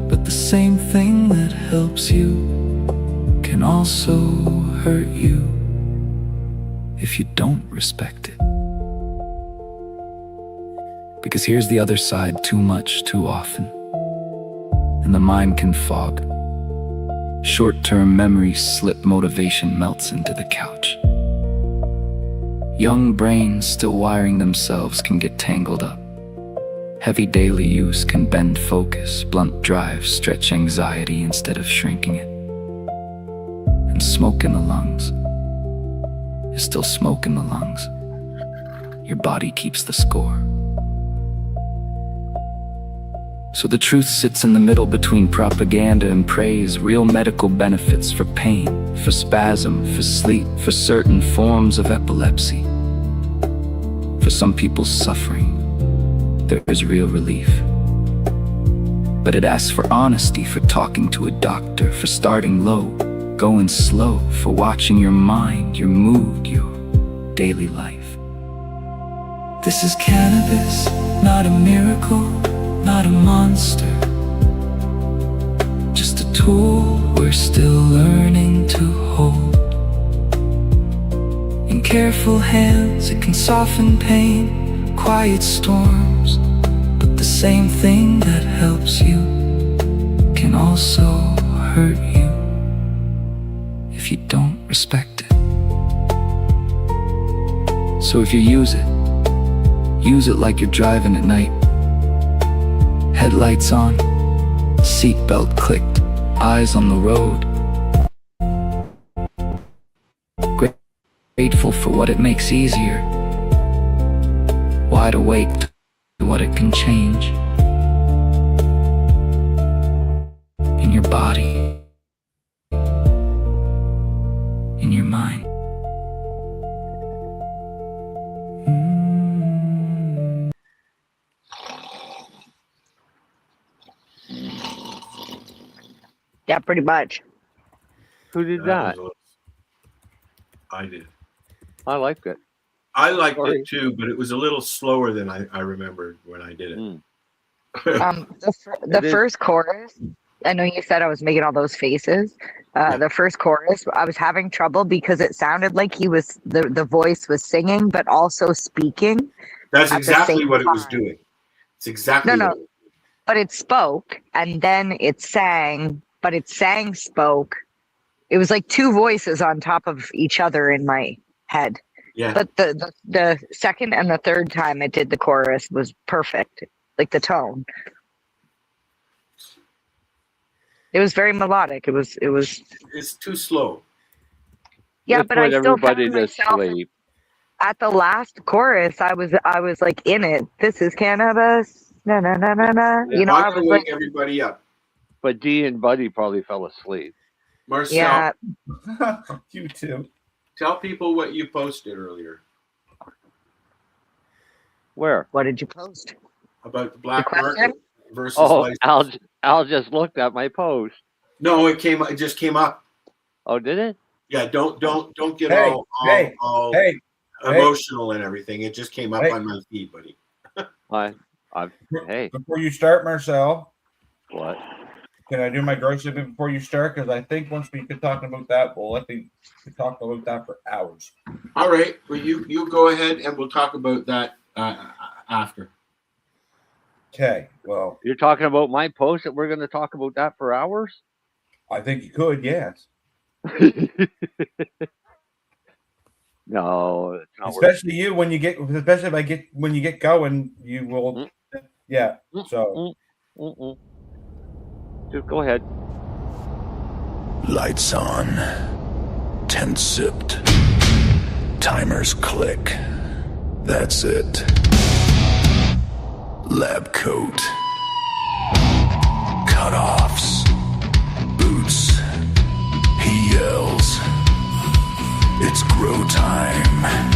But the same thing that helps you can also hurt you if you don't respect it. Because here's the other side, too much, too often, and the mind can fog. Short-term memories slip, motivation melts into the couch. Young brains still wiring themselves can get tangled up. Heavy daily use can bend focus, blunt drive, stretch anxiety instead of shrinking it. And smoke in the lungs is still smoke in the lungs. Your body keeps the score. So the truth sits in the middle between propaganda and praise. Real medical benefits for pain, for spasm, for sleep, for certain forms of epilepsy. For some people's suffering, there is real relief. But it asks for honesty, for talking to a doctor, for starting low, going slow, for watching your mind, your mood, your daily life. This is cannabis, not a miracle, not a monster. Just a tool we're still learning to hold. In careful hands, it can soften pain, quiet storms. But the same thing that helps you can also hurt you if you don't respect it. So if you use it like you're driving at night. Headlights on, seatbelt clicked, eyes on the road. Grateful for what it makes easier. Wide awake to what it can change. In your body, in your mind. Yeah, pretty much. Who did that? I did. I liked it. I liked it too, but it was a little slower than I remembered when I did it. The first chorus, I know you said I was making all those faces. The first chorus, I was having trouble because it sounded like he was the voice was singing, but also speaking. That's exactly what it was doing. It's exactly but it spoke and then it sang, but it spoke. It was like two voices on top of each other in my head. Yeah. But the second and the third time it did the chorus was perfect, like the tone. It was very melodic. It was. It's too slow. Yeah, Just but I put still everybody found to myself. sleep. at the last chorus, I was like in it. This is cannabis. Na na na na na. You know, I was like everybody up. But Dee and Buddy probably fell asleep. Marcel, yeah. You too. Tell people what you posted earlier Where? What did you post? about the black The question? market versus Oh, license. Al just looked at my post. No, it just came up. Oh, did it? Yeah, don't get Hey, all Hey, emotional and everything. It just came up Hey. on my feed, buddy. Hey, before you start, Marcel, what? can I do my grocery bit before you start? Because I think once we get talking about that, we'll talk about that for hours. All right, well you go ahead and we'll talk about that after. Okay, well, You're talking about my post that we're going to talk about that for hours? I think you could, yes. No, it's not Especially you when you get going, you will. Yeah. So. Just go ahead. Lights on. 10 sipped. Timers click. That's it. Lab coat. Cutoffs. Boots. He yells. It's grow time.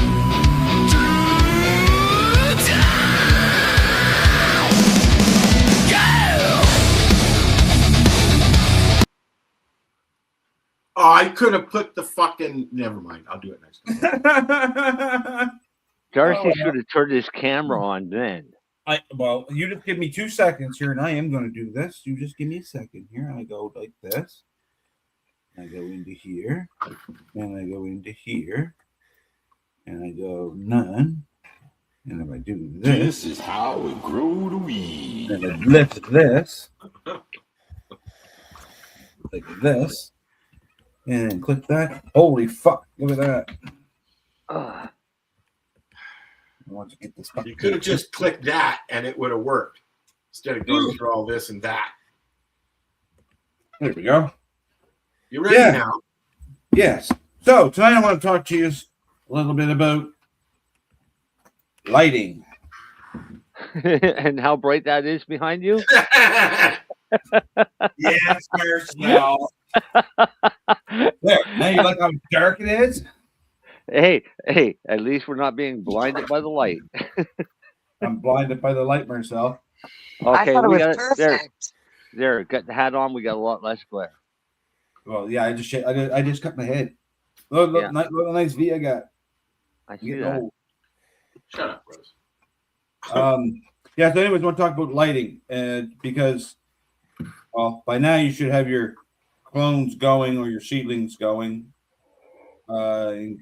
Oh, I could have put the fucking. Never mind. I'll do it next time. Darcy should have turned his camera on then. Well, you just give me 2 seconds here, and I am going to do this. You just give me a second here. I go like this. I go into here, and I go into here, and I go none. And if I do this, This is how we grow the weed. and I lift this, like this, and then click that. Holy fuck! Look at that. I want to get this. You could have just clicked that, and it would have worked instead of going through all this and that. There we go. You ready now? Yes. So tonight I want to talk to you a little bit about lighting. And how bright that is behind you? Yes, Marcel. There. Now you like how dark it is? Hey, at least we're not being blinded by the light. I'm blinded by the light, Marcel. Okay, I thought it we was got perfect. there. Got the hat on. We got a lot less glare. Well, yeah, I just cut my head. Look, Yeah. what a nice V I got. I see Getting that. old. Shut up, Rose. Yeah, so anyways, I want to talk about lighting, because, well, by now you should have your clones going or your seedlings going. Well,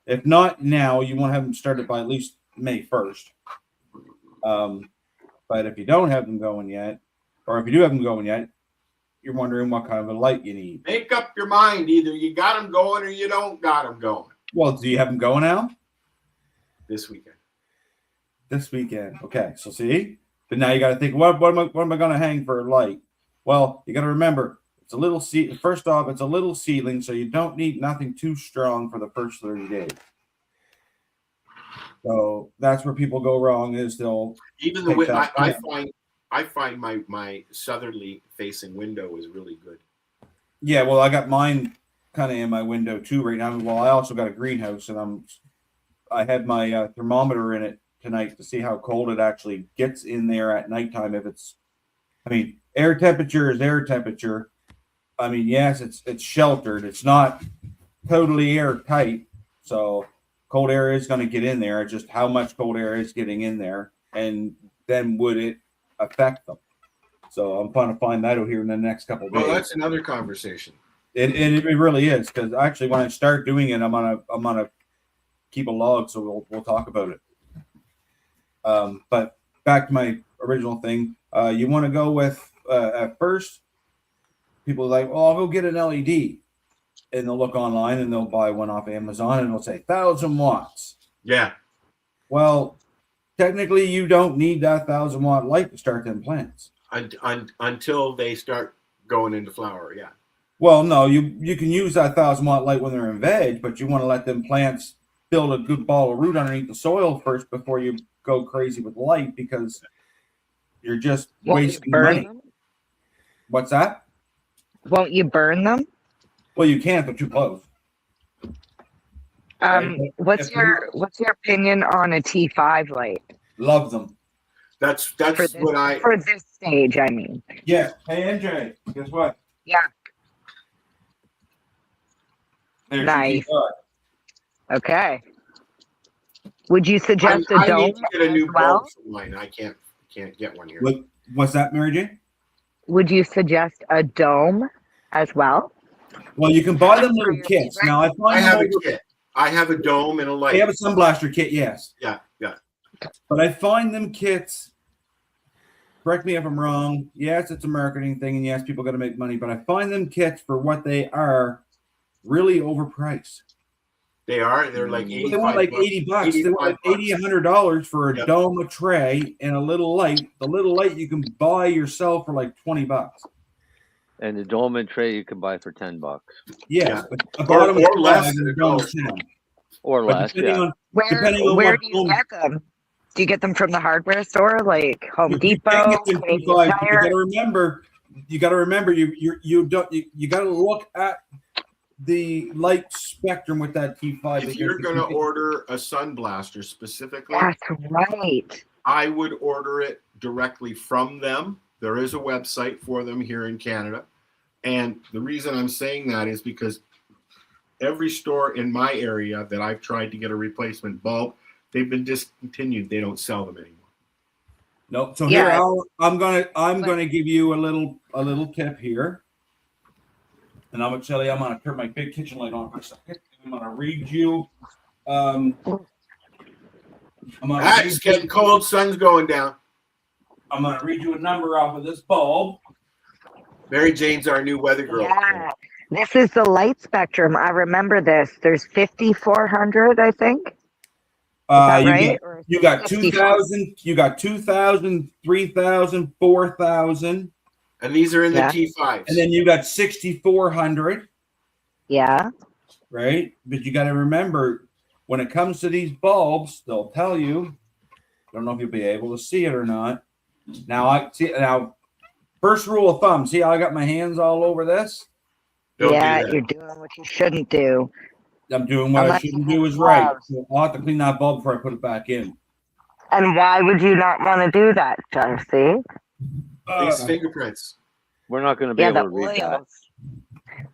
if not now, you want to have them started by at least May 1st. But if you don't have them going yet, or if you do have them going yet, you're wondering what kind of a light you need. Make up your mind. Either you got them going or you don't got them going. Well, do you have them going now? This weekend. This weekend. Okay, so see? But now you got to think, what am I going to hang for a light? Well, you got to remember, it's a little first off, it's a little seedling, so you don't need nothing too strong for the first 30 days. So that's where people go wrong, is they'll Even the way I find my southerly facing window is really good. Yeah, well, I got mine kind of in my window too right now. Well, I also got a greenhouse, and I had my thermometer in it tonight to see how cold it actually gets in there at nighttime. Air temperature is air temperature. I mean, yes, it's sheltered. It's not totally airtight, so cold air is going to get in there. It's just how much cold air is getting in there, and then would it affect them? So I'm trying to find that out here in the next couple of days. Well, that's another conversation. It really is, because actually when I start doing it, I'm gonna keep a log, so we'll talk about it. But back to my original thing, you want to go with at first. People are like, well, I'll go get an LED, and they'll look online and they'll buy one off Amazon, and it'll say 1,000 watts. Yeah. Well, technically, you don't need that 1,000 watt light to start them plants Until they start going into flower. Yeah. Well, no, you can use that 1,000 watt light when they're in veg, but you want to let them plants build a good ball of root underneath the soil first before you go crazy with light, because you're just wasting money. What's that? Won't you burn them? Well, you can't, but too close. What's your opinion on a T5 light? Love them. That's for this stage, I mean. Yeah. Hey, NJ, guess what? Yeah. There's nice. Okay. Would you suggest a dome? I need to get a new bulb for mine. I can't get one here. What's that, Mary Jane? Would you suggest a dome as well? Well, you can buy them little kits. Now, I have a kit. I have a dome and a light. I have a sunblaster kit, yes. Yeah. But I find them kits, correct me if I'm wrong, yes, it's a marketing thing, and yes, people got to make money, but I find them kits for what they are really overpriced. They are. They're like 85 They want like $80. They want like $80, $100 for a dome, a tray, and a little light. The little light you can buy yourself for like $20. And the dome and tray you can buy for $10. Yes, but the bottom or less. Or less. Where do you get them? Do you get them from the hardware store, like Home Depot? You got to remember, you got to look at the light spectrum with that T5. If you're going to order a sun blaster specifically, that's right. I would order it directly from them. There is a website for them here in Canada. And the reason I'm saying that is because every store in my area that I've tried to get a replacement bulb, they've been discontinued. They don't sell them anymore. Nope. So here I'm gonna give you a little tip here. And I'm gonna turn my big kitchen light on for a second. I'm gonna read you. It's getting cold. Sun's going down. I'm gonna read you a number off of this bulb. Mary Jane's our new weather girl. Yeah, this is the light spectrum. I remember this. There's 5,400, I think. Right? You got 2,000. You got 2,000, 3,000, 4,000. And these are in the T5s. And then you got 6,400. Yeah. Right? But you got to remember, when it comes to these bulbs, they'll tell you, I don't know if you'll be able to see it or not. Now, first rule of thumb, see how I got my hands all over this? You're doing what you shouldn't do. I'm doing what I shouldn't do is right. So I'll have to clean that bulb before I put it back in. And why would you not want to do that, Darcy? These fingerprints. We're not going to be able to read that.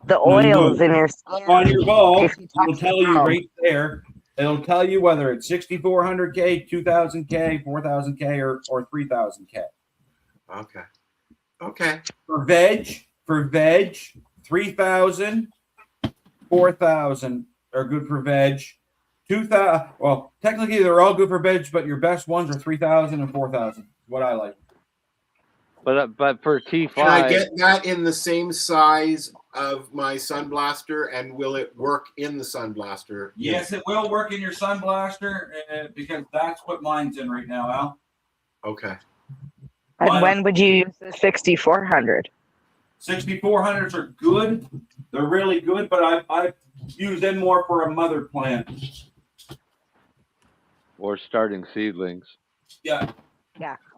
The oils in your skin. On your bulb, it'll tell you right there. It'll tell you whether it's 6,400K, 2,000K, 4,000K, or 3,000K. Okay. For veg, 3,000, 4,000 are good for veg. 2,000. Well, technically they're all good for veg, but your best ones are 3,000 and 4,000. What I like. But for T5, can I get that in the same size of my sun blaster, and will it work in the sun blaster? Yes, it will work in your sun blaster because that's what mine's in right now, Al. Okay. And when would you use the 6,400? 6,400s are good. They're really good, but I use them more for a mother plant. Or starting seedlings. Yeah.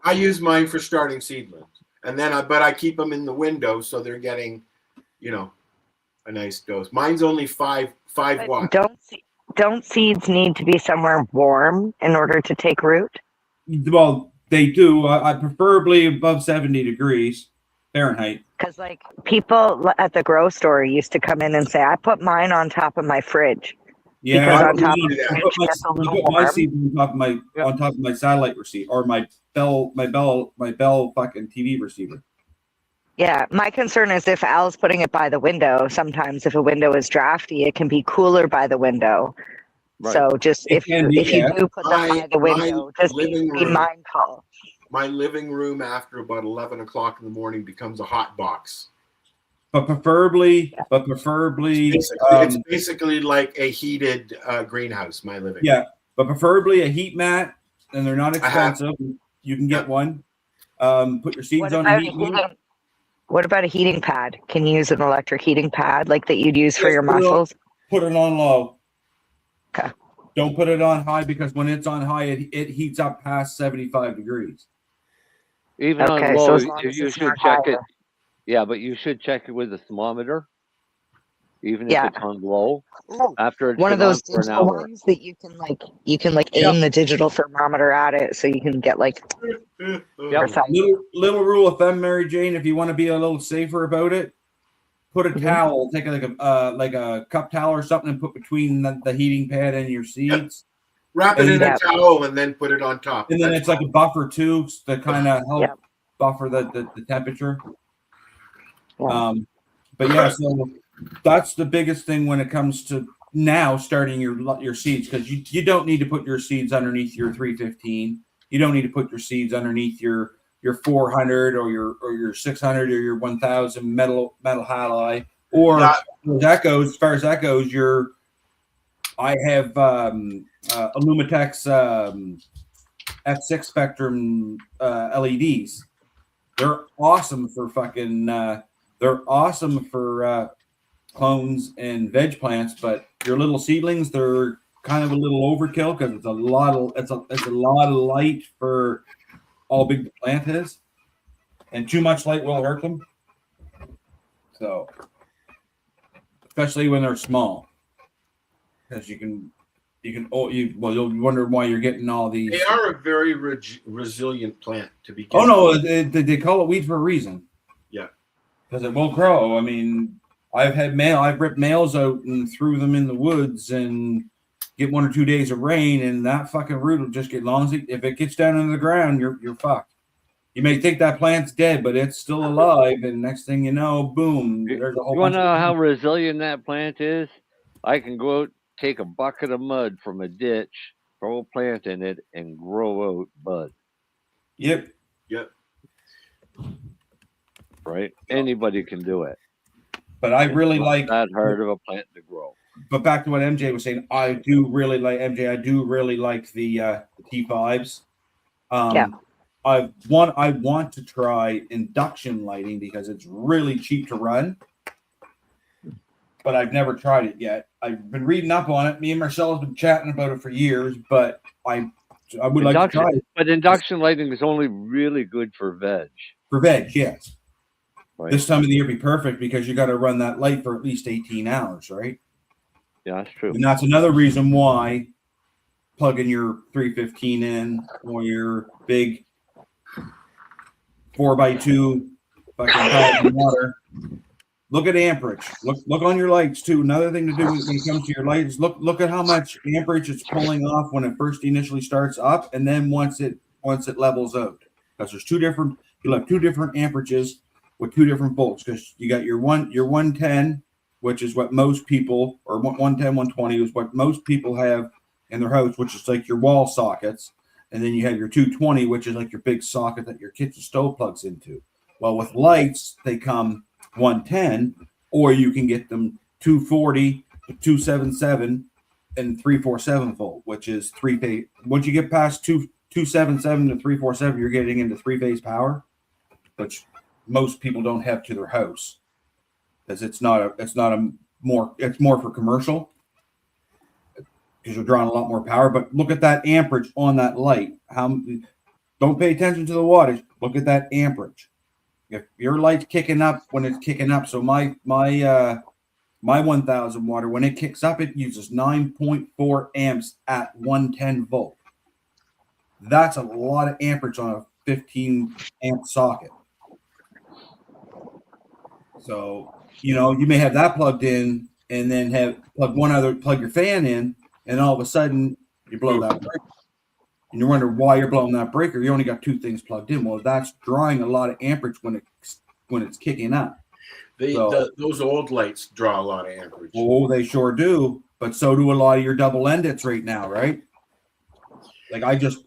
I use mine for starting seedlings, and then I keep them in the window so they're getting, a nice dose. Mine's only 5 watts. Don't seeds need to be somewhere warm in order to take root? Well, they do. I preferably above 70 degrees Fahrenheit. Because people at the grocery store used to come in and say, I put mine on top of my fridge. Yeah, I put my seeds on top of my satellite receiver or my Bell fucking TV receiver. Yeah, my concern is if Al's putting it by the window, sometimes if a window is drafty, it can be cooler by the window. Right. So just if you do put them by the window, just be mindful. My living room after about 11 o'clock in the morning becomes a hot box. But preferably, it's basically like a heated greenhouse. My living. Yeah, but preferably a heat mat, and they're not expensive. You can get one. Put your seeds on a heat mat. What about a heating pad? Can you use an electric heating pad like that you'd use for your muscles? Put it on low. Okay. Don't put it on high because when it's on high, it heats up past 75 degrees. Even Okay, on so low, as long as you it's should not check it. higher. Yeah, but you should check it with a thermometer, even Yeah. if it's on low. Oh, After it's one of been those on for an digital hour. ones that you can aim the digital thermometer at it, so you can get precise. Little rule of thumb, Mary Jane, if you want to be a little safer about it, put a towel, take like a cup towel or something, and put between the heating pad and your seeds. Wrap it in a towel and then put it on top. And then it's like a buffer too, to kind of help buffer the temperature. But yeah, so that's the biggest thing when it comes to now starting your seeds, because you don't need to put your seeds underneath your 315. You don't need to put your seeds underneath your 400 or your 600 or your 1000 metal halide. Or as far as that goes, I have Illumitex F6 spectrum LEDs. They're awesome for clones and veg plants, but your little seedlings, they're kind of a little overkill because it's a lot of light for how big the plant is, and too much light will hurt them. So, especially when they're small, because you'll wonder why you're getting all these. They are a very resilient plant to begin. Oh no, they call it weed for a reason. Yeah, because it will grow. I mean, I've ripped males out and threw them in the woods and get 1 or 2 days of rain, and that fucking root will just get if it gets down into the ground, you're fucked. You may think that plant's dead, but it's still alive, and next thing you know, boom, there's a whole. You want to know how resilient that plant is? I can go out, take a bucket of mud from a ditch, throw a plant in it, and grow out bud. Yep. Right? Anybody can do it. But I really like that hard of a plant to grow. But back to what MJ was saying, I do really like the T5s. I want to try induction lighting because it's really cheap to run, but I've never tried it yet. I've been reading up on it. Me and Marcel have been chatting about it for years, but I would like to try it. But induction lighting is only really good for veg. For veg, yes. Right. This time of the year be perfect because you got to run that light for at least 18 hours, right? Yeah, that's true. And that's another reason why plugging your 315 in or your big 4x2 fucking water. Look at amperage. Look on your lights too. Another thing to do when it comes to your lights, look at how much amperage it's pulling off when it first initially starts up, and then once it levels out. Because you'll have two different amperages with two different volts. Because you got your 110, which is what most people, or 110, 120 is what most people have in their house, which is like your wall sockets. And then you have your 220, which is like your big socket that your kitchen stove plugs into. Well, with lights, they come 110, or you can get them 240, 277, and 347 volt, which is three phase. Once you get past 277 to 347, you're getting into three phase power, which most people don't have to their house because it's more for commercial because you're drawing a lot more power. But look at that amperage on that light. Don't pay attention to the wattage. Look at that amperage. If your light's kicking up when it's kicking up, so my 1000 water, when it kicks up, it uses 9.4 amps at 110 volt. That's a lot of amperage on a 15 amp socket. So, you may have that plugged in and then plug your fan in, and all of a sudden you blow that breaker. And you wonder why you're blowing that breaker. You only got two things plugged in. Well, that's drawing a lot of amperage when it's kicking up. Those old lights draw a lot of amperage. Oh, they sure do. But so do a lot of your double endeds right now, right? Like I just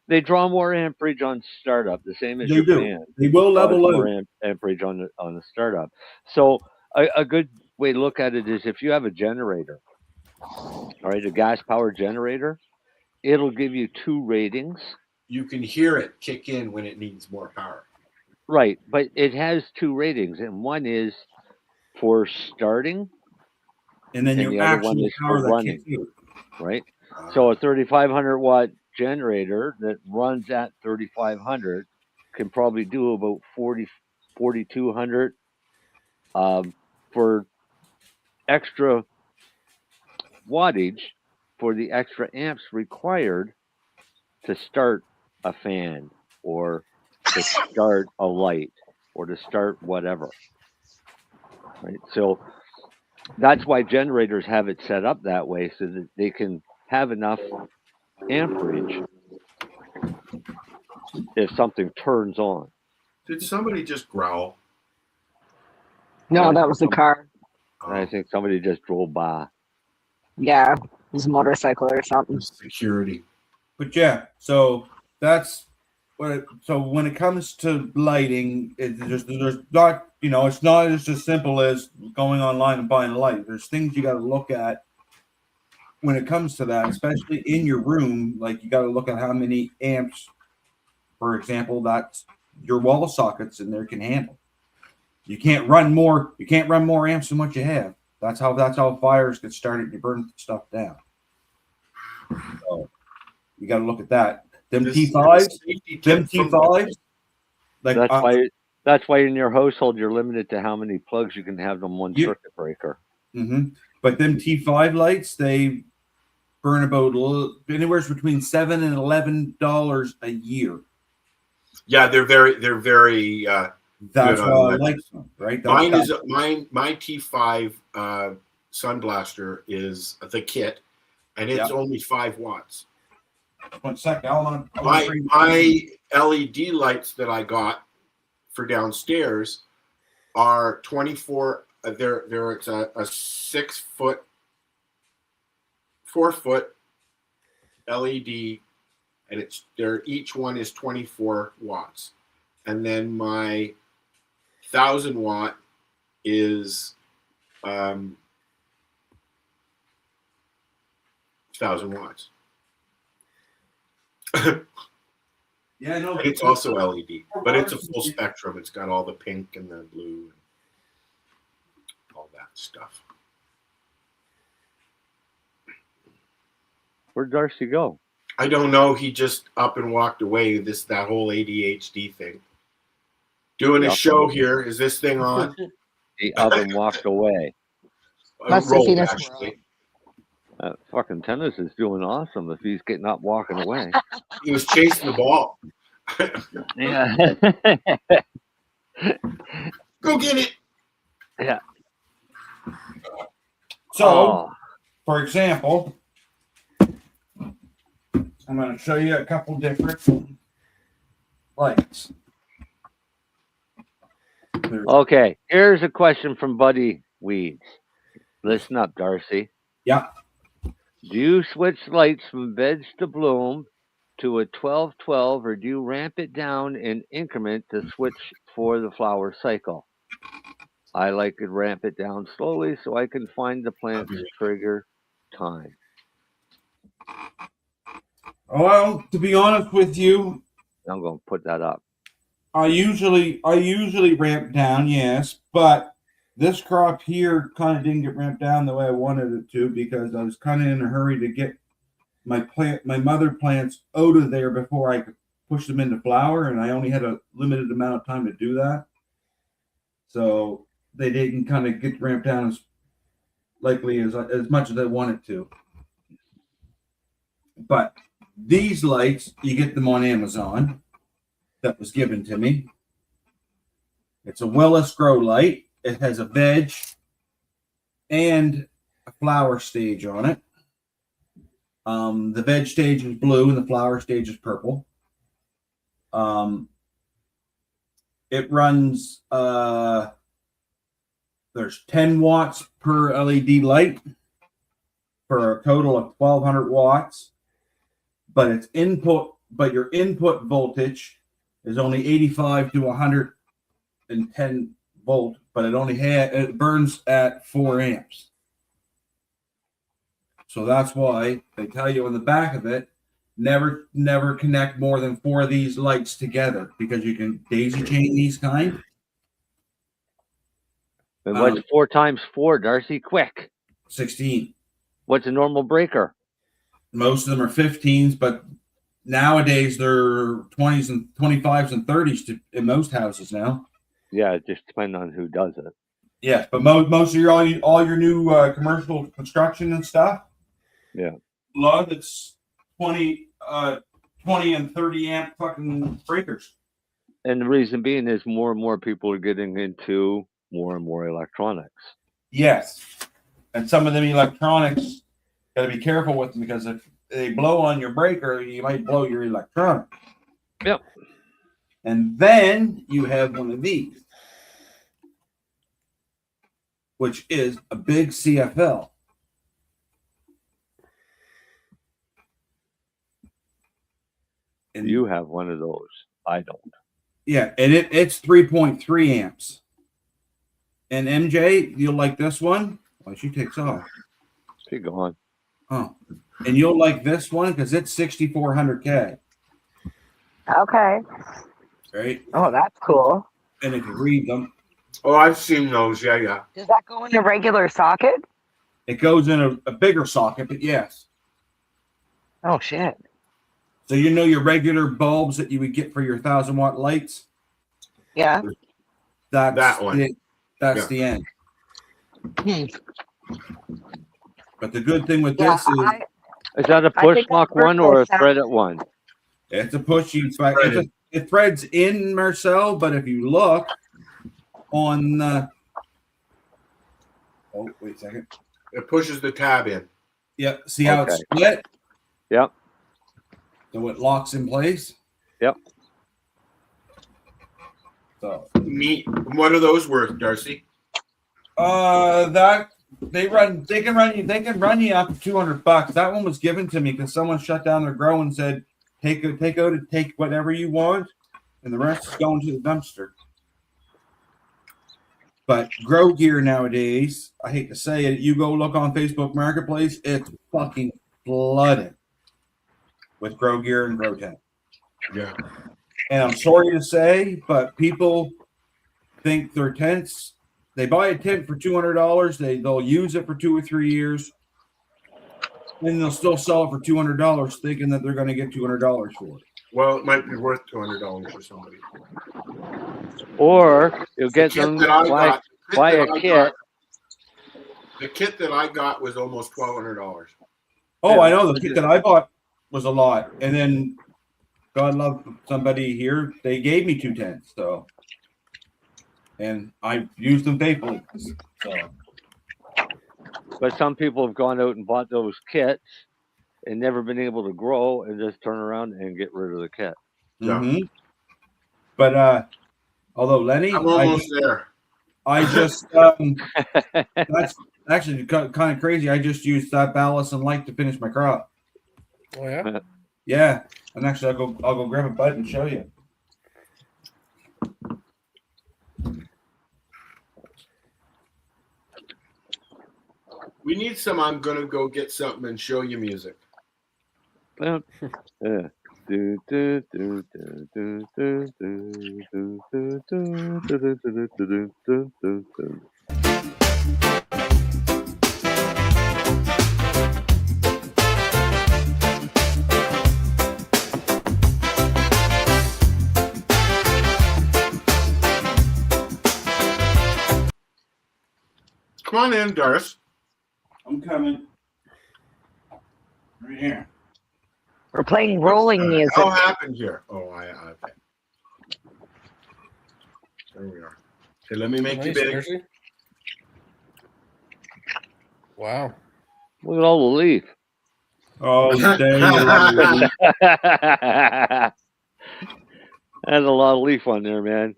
they draw more amperage on startup, the same as they your do. fan. They will level out more amperage on the startup. So a good way to look at it is if you have a generator, all right, a gas powered generator, it'll give you two ratings. You can hear it kick in when it needs more power. Right, but it has two ratings, and one is for starting, and then the other one is for running. right? So a 3,500 watt generator that runs at 3,500 can probably do about 4,200 for extra wattage for the extra amps required to start a fan or to start a light or to start whatever. Right? So that's why generators have it set up that way so that they can have enough amperage if something turns on. Did somebody just growl? No, that was the car. I think somebody just drove by. Yeah, it was a motorcycle or something. Security. But yeah, so that's what. So when it comes to lighting, there's not, it's not just as simple as going online and buying a light. There's things you got to look at when it comes to that, especially in your room. Like you got to look at how many amps, for example, that your wall sockets in there can handle. You can't run more amps than what you have. That's how fires get started. You burn stuff down. So you got to look at that. Them T5s. Like that's why in your household you're limited to how many plugs you can have on one circuit breaker. Mm-hmm. But them T5 lights, they burn about anywhere between $7 and $11 a year. Yeah, they're very. That's why I like them, right? My T5 Sunblaster is the kit, and it's only 5 watts. 1 second, my LED lights that I got for downstairs are 24. It's a 6 foot, 4 foot LED, and each one is 24 watts, and then my 1,000 watt is 1,000 watts. Yeah, no. It's also LED, but it's a full spectrum. It's got all the pink and the blue and all that stuff. Where'd Darcy go? I don't know. He just up and walked away. That whole ADHD thing. Doing a show here. Is this thing on? He up and walked away. Rolled, actually. Fucking tennis is doing awesome if he's getting up walking away. He was chasing the ball. Yeah. Go get it. Yeah. So, for example, I'm going to show you a couple different lights. Okay, here's a question from Buddy Weeds. Listen up, Darcy. Yeah. Do you switch lights from veg to bloom to a 12-12, or do you ramp it down in increment to switch for the flower cycle? I like to ramp it down slowly so I can find the plant's trigger time. Well, to be honest with you, I'm going to put that up. I usually ramp down, yes, but this crop here kind of didn't get ramped down the way I wanted it to because I was kind of in a hurry to get my mother plants out of there before I could push them into flower, and I only had a limited amount of time to do that. So they didn't kind of get ramped down as likely as much as I wanted to. But these lights, you get them on Amazon. That was given to me. It's a Willis Grow light. It has a veg and a flower stage on it. The veg stage is blue and the flower stage is purple. It runs there's 10 watts per LED light for a total of 1,200 watts. But your input voltage is only 85 to 110 volt, but it burns at 4 amps. So that's why they tell you on the back of it, never connect more than 4 of these lights together because you can daisy chain these kind. And what's 4 times 4, Darcy? Quick. 16. What's a normal breaker? Most of them are 15s, but nowadays they're 20s and 25s and 30s in most houses now. Yeah, it just depends on who does it. Yes, but most of your all your new commercial construction and stuff. Yeah. A lot of it's 20 and 30 amp fucking breakers. And the reason being is more and more people are getting into more and more electronics. Yes. And some of them electronics, got to be careful with them because if they blow on your breaker, you might blow your electronic. Yep. And then you have one of these, which is a big CFL. And you have one of those. I don't. Yeah, and it's 3.3 amps. And MJ, you'll like this one. Well, she takes off. She gone. Oh, and you'll like this one because it's 6400K. Okay. Right. Oh, that's cool. And if you read them, Oh, I've seen those. Yeah. Does that go in a regular socket? it goes in a bigger socket. But yes. Oh shit. So you know your regular bulbs that you would get for your 1,000-watt lights. Yeah. That's That one. That's the end. But the good thing with this is that a push lock one or a threaded one? It's a push. It threads in, Marcel, but if you look on oh, wait a second. It pushes the tab in. Yep. See how it's split? Yep. So it locks in place. Yep. So neat. What are those worth, Darcy? That they can run you up to $200. That one was given to me because someone shut down their grow and said, take whatever you want, and the rest is going to the dumpster. But grow gear nowadays, I hate to say it, you go look on Facebook Marketplace, it's fucking flooded with grow gear and grow tent. Yeah. And I'm sorry to say, but people think their tents, they buy a tent for $200, they'll use it for 2 or 3 years, and they'll still sell it for $200 thinking that they're going to get $200 for it. Well, it might be worth $200 for somebody. Or you'll get them buy a kit. The kit that I got was almost $1,200. Oh, I know. The kit that I bought was a lot. And then, God love somebody here, they gave me 2 tents. So, and I used them faithfully. So. But some people have gone out and bought those kits and never been able to grow and just turn around and get rid of the kit. Mm-hmm. But although Lennie, I'm almost there. I just that's actually kind of crazy. I just used that ballast and light to finish my crop. Oh yeah, yeah. And actually, I'll go grab a bud and show you. We need some I'm gonna go get something and show you music. Yeah. Come on in, Darcy. I'm coming. Right here. We're playing rolling music. What happened here? Oh, okay. There we are. Okay, let me make you big. Seriously? Wow. Look at all the leaf. Oh, dang. There's a lot of leaf on there, man.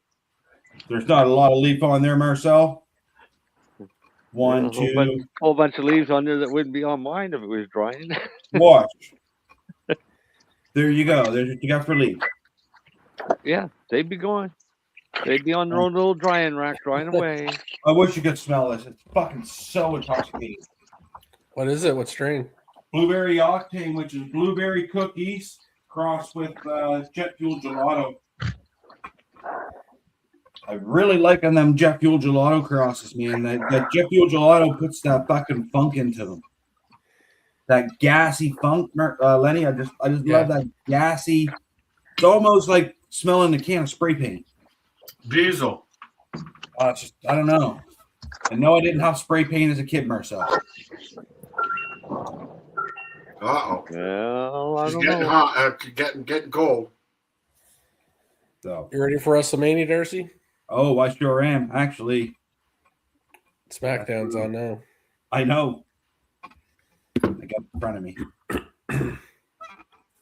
There's not a lot of leaf on there, Marcel. One, two. A whole bunch of leaves on there that wouldn't be on mine if it was drying. Watch. There you go. There's what you got for leaf. Yeah, they'd be going. They'd be on their own little drying rack, drying away. I wish you could smell this. It's fucking so intoxicating. What is it? What strain? Blueberry Octane, which is blueberry cookies crossed with jet fuel gelato. I really like on them jet fuel gelato crosses, man. That jet fuel gelato puts that fucking funk into them. that gassy funk, Lenny. I just love that gassy. It's almost like smelling a can of spray paint. Diesel. It's just, I don't know. I know I didn't have spray paint as a kid, Marcel. Uh-oh. Well, I It's don't getting know. hot. Getting cold. So, You ready for WrestleMania, Darcy? oh, I sure am. Actually, SmackDown's on now. I know. I got it in front of me.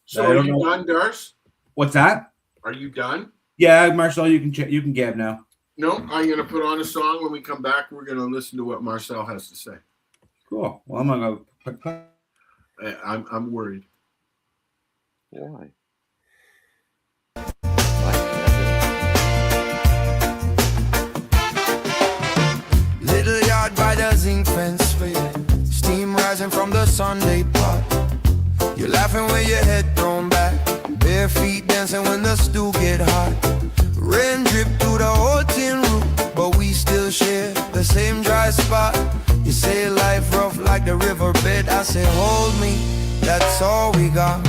So are you done, Darce? What's that? Are you done? Yeah, Marcel, you can gab now. No, I'm going to put on a song. When we come back, we're going to listen to what Marcel has to say. Cool. Well, I'm gonna go. I'm worried. Why? Little yard by the zinc fence for you. Steam rising from the Sunday pot. You're laughing with your head thrown back. Bare feet dancing when the stew get hot. Rain drip through the whole tin roof, but we still share the same dry spot. You say life rough like the riverbed. I say hold me, that's all we got.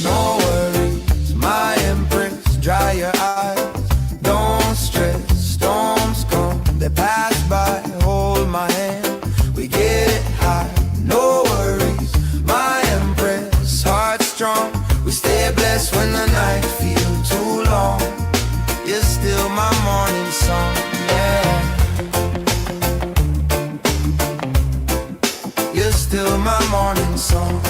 No worries, my empress. Dry your eyes, don't stress. Storms come, they pass by. Hold my hand, we get high. No worries, my empress. Heart strong, we stay blessed when the night feels too long. You're still my morning song, yeah. You're still my morning song.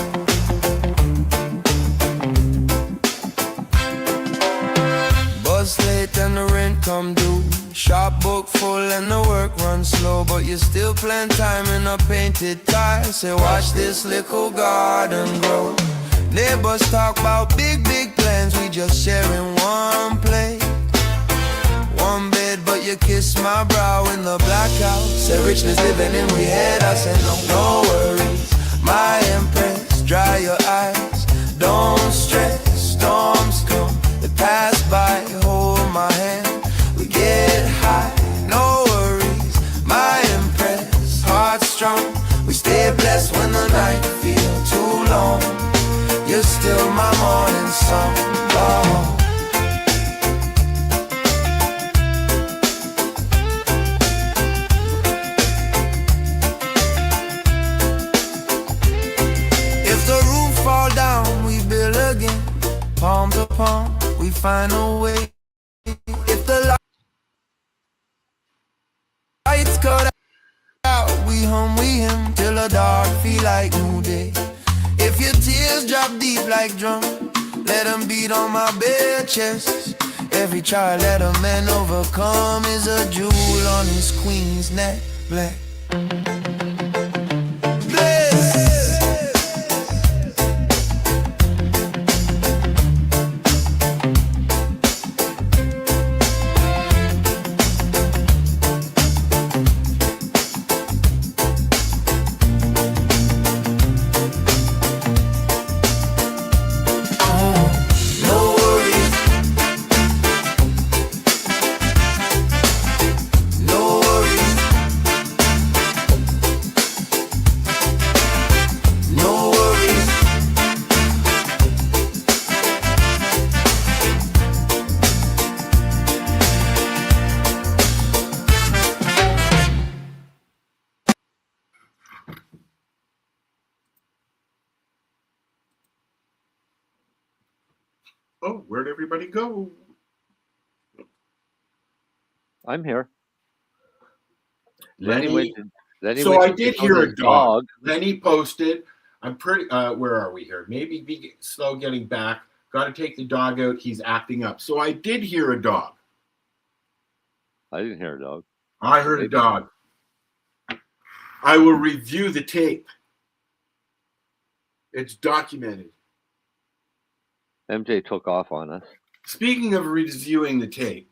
Bus late and the rent come due. Shop book full and the work runs slow, but you still plan time in a painted tie. Say watch this little garden grow. Neighbors talk about big plans, we just sharing one plate. One bed, but you kiss my brow in the blackout. Say richness living in we head. I said no worries, my empress. Dry your eyes, don't stress. Storms come, they pass by. Hold my hand, we get high. No worries, my empress. Heart strong, we stay blessed when the night feels too long. You're still my morning song. Oh. Palm to palm, we find a way. If the lights cut out, we hum till the dark feel like new day. If your tears drop deep like drum, let them beat on my bare chest. Every trial that a man overcome is a jewel on his queen's neck, black. Oh, where'd everybody go? I'm here. Lenny. Lenny So I did hear a dog. Lenny posted. I'm pretty. Where are we here? Maybe be slow getting back. Got to take the dog out. He's acting up. So I did hear a dog. I didn't hear a dog. I heard a dog. I will review the tape. It's documented. MJ took off on us. Speaking of reviewing the tape.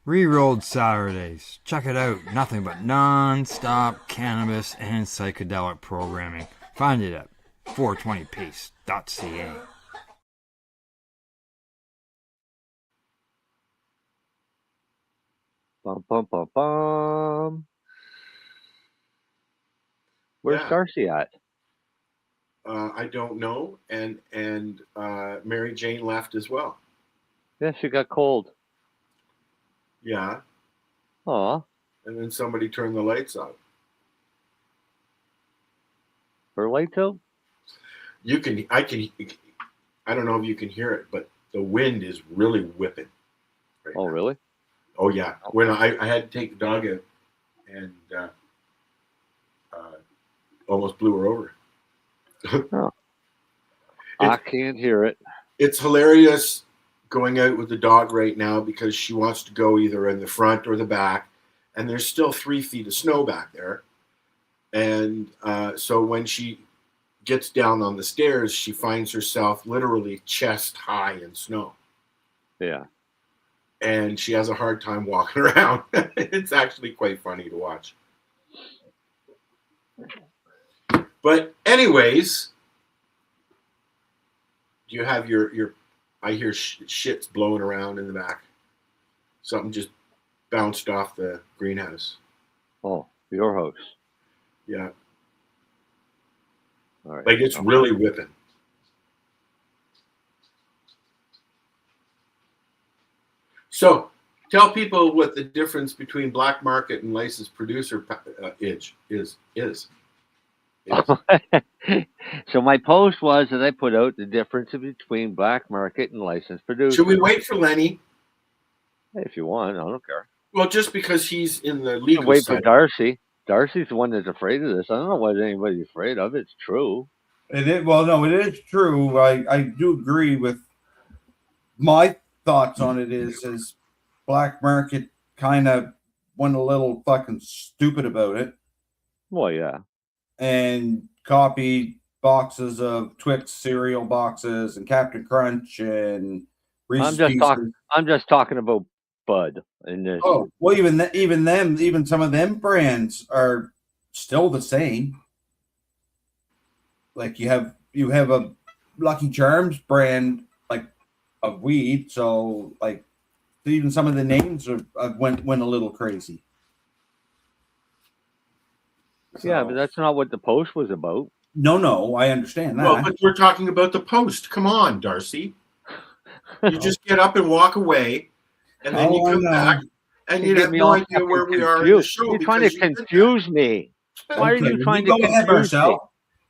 Rerolled Saturdays. Check it out. Nothing but non-stop cannabis and psychedelic programming. Find it at 420piece.ca. Bum, bum, bum, bum. Where's Yeah. Darcy at? I don't know. And Mary Jane left as well. Yeah, she got cold. Yeah. Aw. And then somebody turned the lights off. Her lights out? I don't know if you can hear it, but the wind is really whipping. Right now. Really? Oh, yeah. When I had to take the dog out and almost blew her over. Oh. I can't hear it. It's hilarious going out with the dog right now because she wants to go either in the front or the back, and there's still 3 feet of snow back there. And so when she gets down on the stairs, she finds herself literally chest high in snow. Yeah. And she has a hard time walking around. It's actually quite funny to watch. But anyways, you have your I hear shits blowing around in the back. Something just bounced off the greenhouse. Oh, your house. Yeah. All right. Like it's really whipping. So tell people what the difference between black market and licensed producer is. So my post was that I put out the difference between black market and licensed producer. Should we wait for Lennie? If you want, I don't care. Well, just because he's in the legal wait side. for Darcy. Darcy's the one that's afraid of this. I don't know what anybody's afraid of. It's true. It is true. I do agree with my thoughts on it is black market kind of went a little fucking stupid about it. Well, yeah. And copied boxes of Twix cereal boxes and Captain Crunch and Reese's Pieces. I'm just talking about Bud in this. Oh, well, even some of them brands are still the same. Like you have a Lucky Charms brand like of weed, so like even some of the names went a little crazy. Yeah, but that's not what the post was about. No, I understand that. Well, but we're talking about the post. Come on, Darcy. You just get up and walk away, and then you come back, and you have no idea where we are in the show. You're trying to confuse me. Why are you trying to confuse me?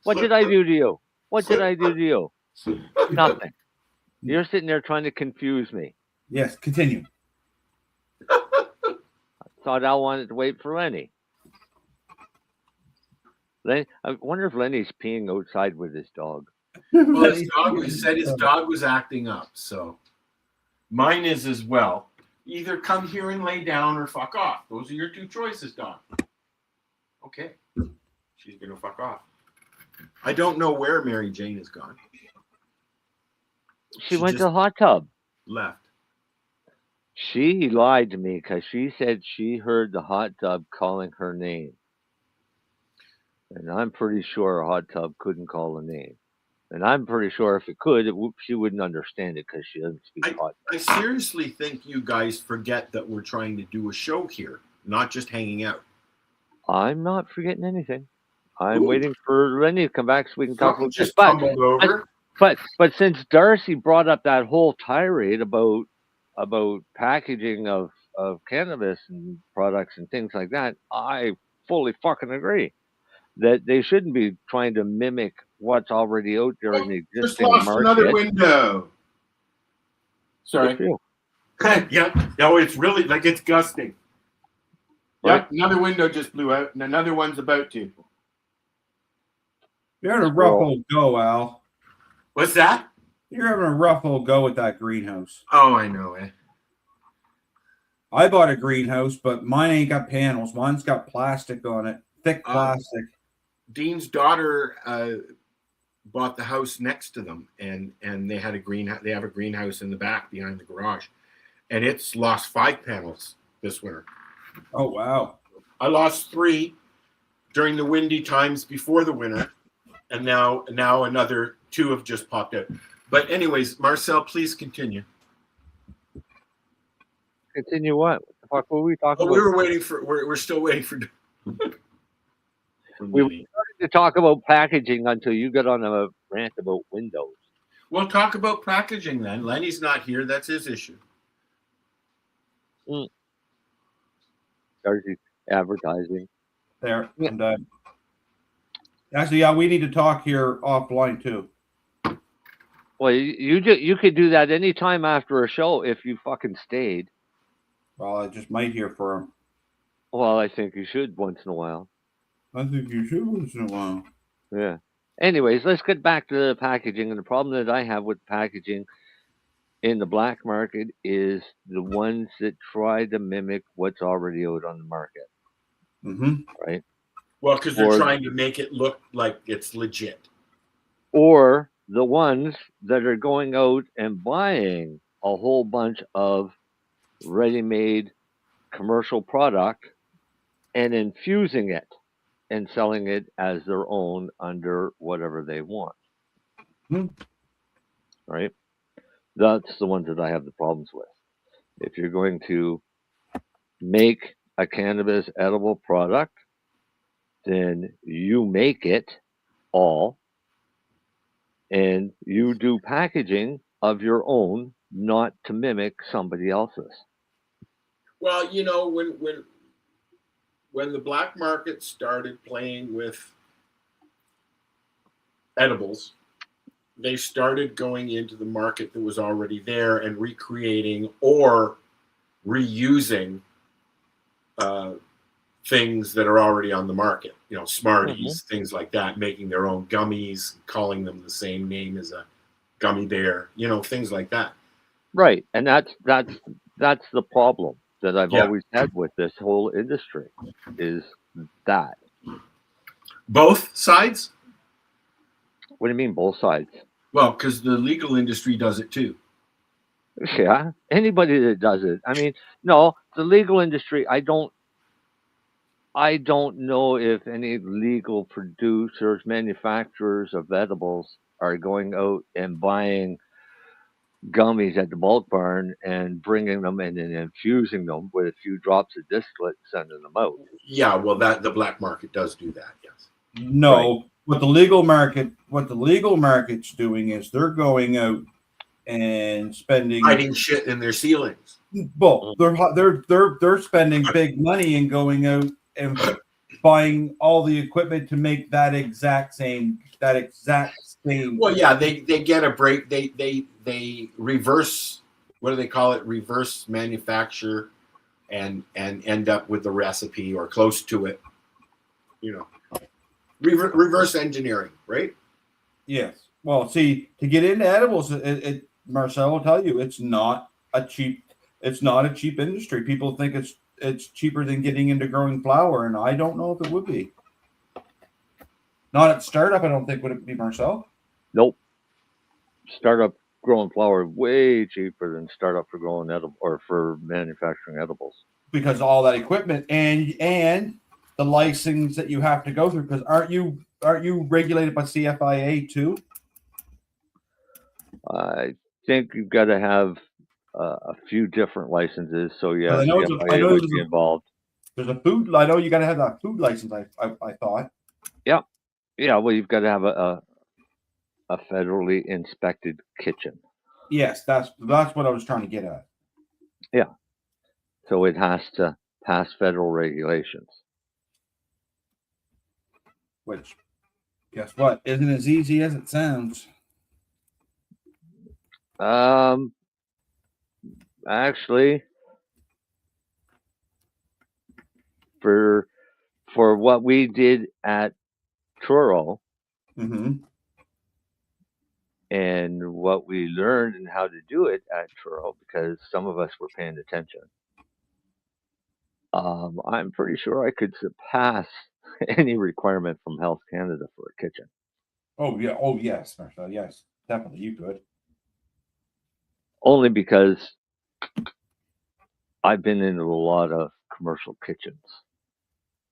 What did I do to you? What did I do to you? Nothing. You're sitting there trying to confuse me. Yes, continue. I thought I wanted to wait for Lennie. I wonder if Lennie's peeing outside with his dog. Well, his dog was acting up, so mine is as well. Either come here and lay down or fuck off. Those are your two choices, dog. Okay. She's going to fuck off. I don't know where Mary Jane has gone. She went to the hot tub. Left. She lied to me because she said she heard the hot tub calling her name. And I'm pretty sure a hot tub couldn't call a name. And I'm pretty sure if it could, she wouldn't understand it because she doesn't speak hot. I seriously think you guys forget that we're trying to do a show here, not just hanging out. I'm not forgetting anything. I'm waiting for Lennie to come back so we can talk about this. But since Darcy brought up that whole tirade about packaging of cannabis and products and things like that, I fully fucking agree that they shouldn't be trying to mimic what's already out there in the existing just lost market. Another window. Sorry. Yeah. No, it's really like it's gusting. Right. Yep, another window just blew out, and another one's about to. You're having a rough old go, Al. What's that? You're having a rough old go with that greenhouse. Oh, I know it. I bought a greenhouse, but mine ain't got panels. Mine's got plastic on it, thick plastic. Dean's daughter bought the house next to them, and they had They have a greenhouse in the back behind the garage, and it's lost 5 panels this winter. Oh wow! I lost 3 during the windy times before the winter, and now another 2 have just popped out. But anyways, Marcel, please continue. Continue what? What the fuck were we talking about? We were waiting for. We're still waiting for. We started to talk about packaging until you got on a rant about Windows. We'll talk about packaging then. Lenny's not here. That's his issue. Darcy advertising. There. And actually, yeah, we need to talk here offline too. Well, you could do that anytime after a show if you fucking stayed. Well, I just might hear for him. Well, I think you should once in a while. I think you should once in a while. Yeah. Anyways, let's get back to the packaging. And the problem that I have with packaging in the black market is the ones that try to mimic what's already out on the market. Mm-hmm. Right? Well, because they're trying to make it look like it's legit. Or the ones that are going out and buying a whole bunch of ready-made commercial product and infusing it and selling it as their own under whatever they want. Right? That's the ones that I have the problems with. If you're going to make a cannabis edible product, then you make it all and you do packaging of your own, not to mimic somebody else's. Well, you know, when the black market started playing with edibles, they started going into the market that was already there and recreating or reusing things that are already on the market. You know, Smarties, things like that, making their own gummies, calling them the same name as a gummy bear, you know, things like that. Right. And that's the problem that I've always had with this whole industry is that. Both sides? What do you mean both sides? Well, because the legal industry does it too. Yeah. Anybody that does it. I mean, no, the legal industry, I don't know if any legal producers, manufacturers of edibles are going out and buying gummies at the bulk barn and bringing them in and infusing them with a few drops of distillate and sending them out. Yeah, well, the black market does do that, yes. No, what the legal market's doing is they're going out and spending hiding shit in their ceilings. Well, they're spending big money and going out and buying all the equipment to make that exact same. Well, yeah, they get a break. They reverse. What do they call it? Reverse manufacture, and end up with the recipe or close to it. You know, reverse engineering, right? Yes. Well, see, to get into edibles, Marcel will tell you it's not a cheap industry. People think it's cheaper than getting into growing flower, and I don't know if it would be. Not at startup, I don't think. Would it be, Marcel? Nope. Startup growing flower way cheaper than startup for growing edible or for manufacturing edibles. Because all that equipment and the license that you have to go through. Because aren't you regulated by CFIA too? I think you've got to have a few different licenses. So yeah, I know would be involved. There's a food. I know you got to have that food license. I thought. Yeah. Yeah, well, you've got to have a federally inspected kitchen. Yes, that's what I was trying to get at. Yeah. So it has to pass federal regulations. Which, guess what, isn't as easy as it sounds. Actually, for what we did at Truro, and what we learned and how to do it at Truro, because some of us were paying attention. I'm pretty sure I could surpass any requirement from Health Canada for a kitchen. Oh yeah. Oh yes, Marcel. Yes, definitely you could. Only because I've been into a lot of commercial kitchens,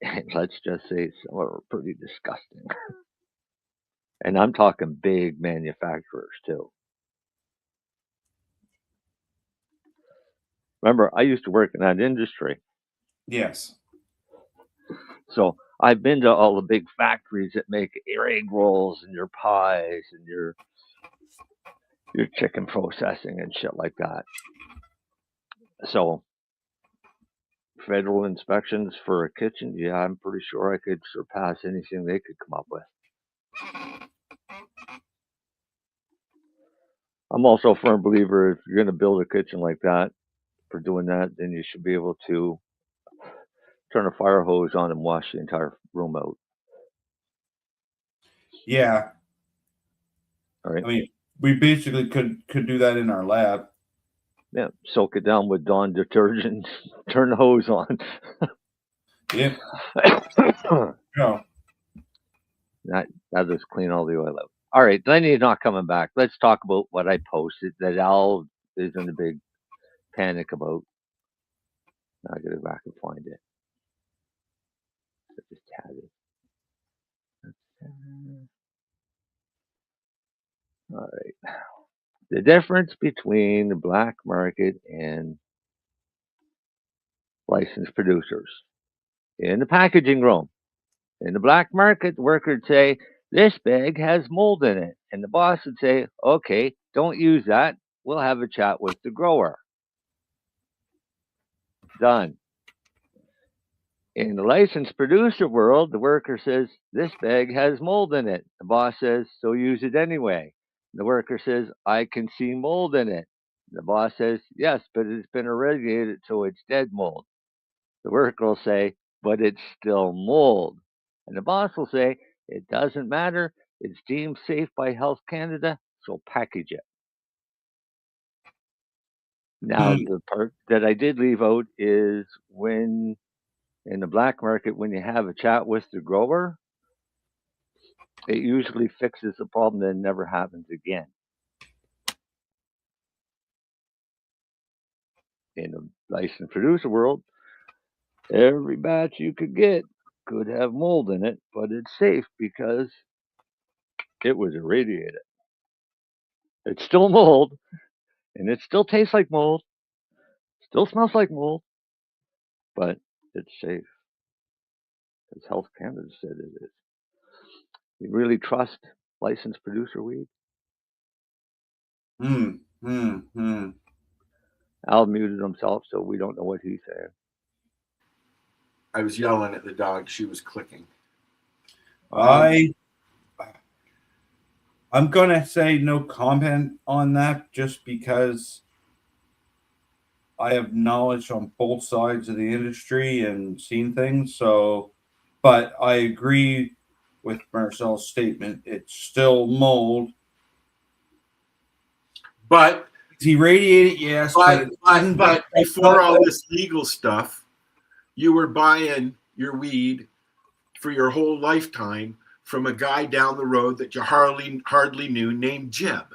and let's just say some are pretty disgusting. And I'm talking big manufacturers too. Remember, I used to work in that industry. Yes. So I've been to all the big factories that make your egg rolls and your pies and your chicken processing and shit like that. So federal inspections for a kitchen, yeah, I'm pretty sure I could surpass anything they could come up with. I'm also a firm believer if you're going to build a kitchen like that, for doing that, then you should be able to turn a fire hose on and wash the entire room out. Yeah. All right. I mean, we basically could do that in our lab. Yeah, soak it down with Dawn detergent, turn the hose on. Yep. No. That just clean all the oil out. All right, Lenny's not coming back. Let's talk about what I posted that Al is in a big panic about. I gotta go back and find it. I just had it. All right. The difference between the black market and licensed producers in the packaging room. In the black market, the worker would say, "This bag has mold in it." And the boss would say, "Okay, don't use that. We'll have a chat with the grower." Done. In the licensed producer world, the worker says, "This bag has mold in it." The boss says, "So use it anyway." The worker says, "I can see mold in it." The boss says, "Yes, but it's been irradiated, so it's dead mold." The worker will say, "But it's still mold." And the boss will say, "It doesn't matter. It's deemed safe by Health Canada, so package it." Now, the part that I did leave out is when in the black market, when you have a chat with the grower, it usually fixes the problem that never happens again. In the licensed producer world, every batch you could get could have mold in it, but it's safe because it was irradiated. It's still mold, and it still tastes like mold, still smells like mold, but it's safe because Health Canada said it is. You really trust licensed producer weed? Al muted himself, so we don't know what he's saying. I was yelling at the dog. She was clicking. I'm gonna say no comment on that just because I have knowledge on both sides of the industry and seen things. So, but I agree with Marcel's statement. It's still mold. But he radiated, yes. But before all this legal stuff, you were buying your weed for your whole lifetime from a guy down the road that you hardly knew named Jeb.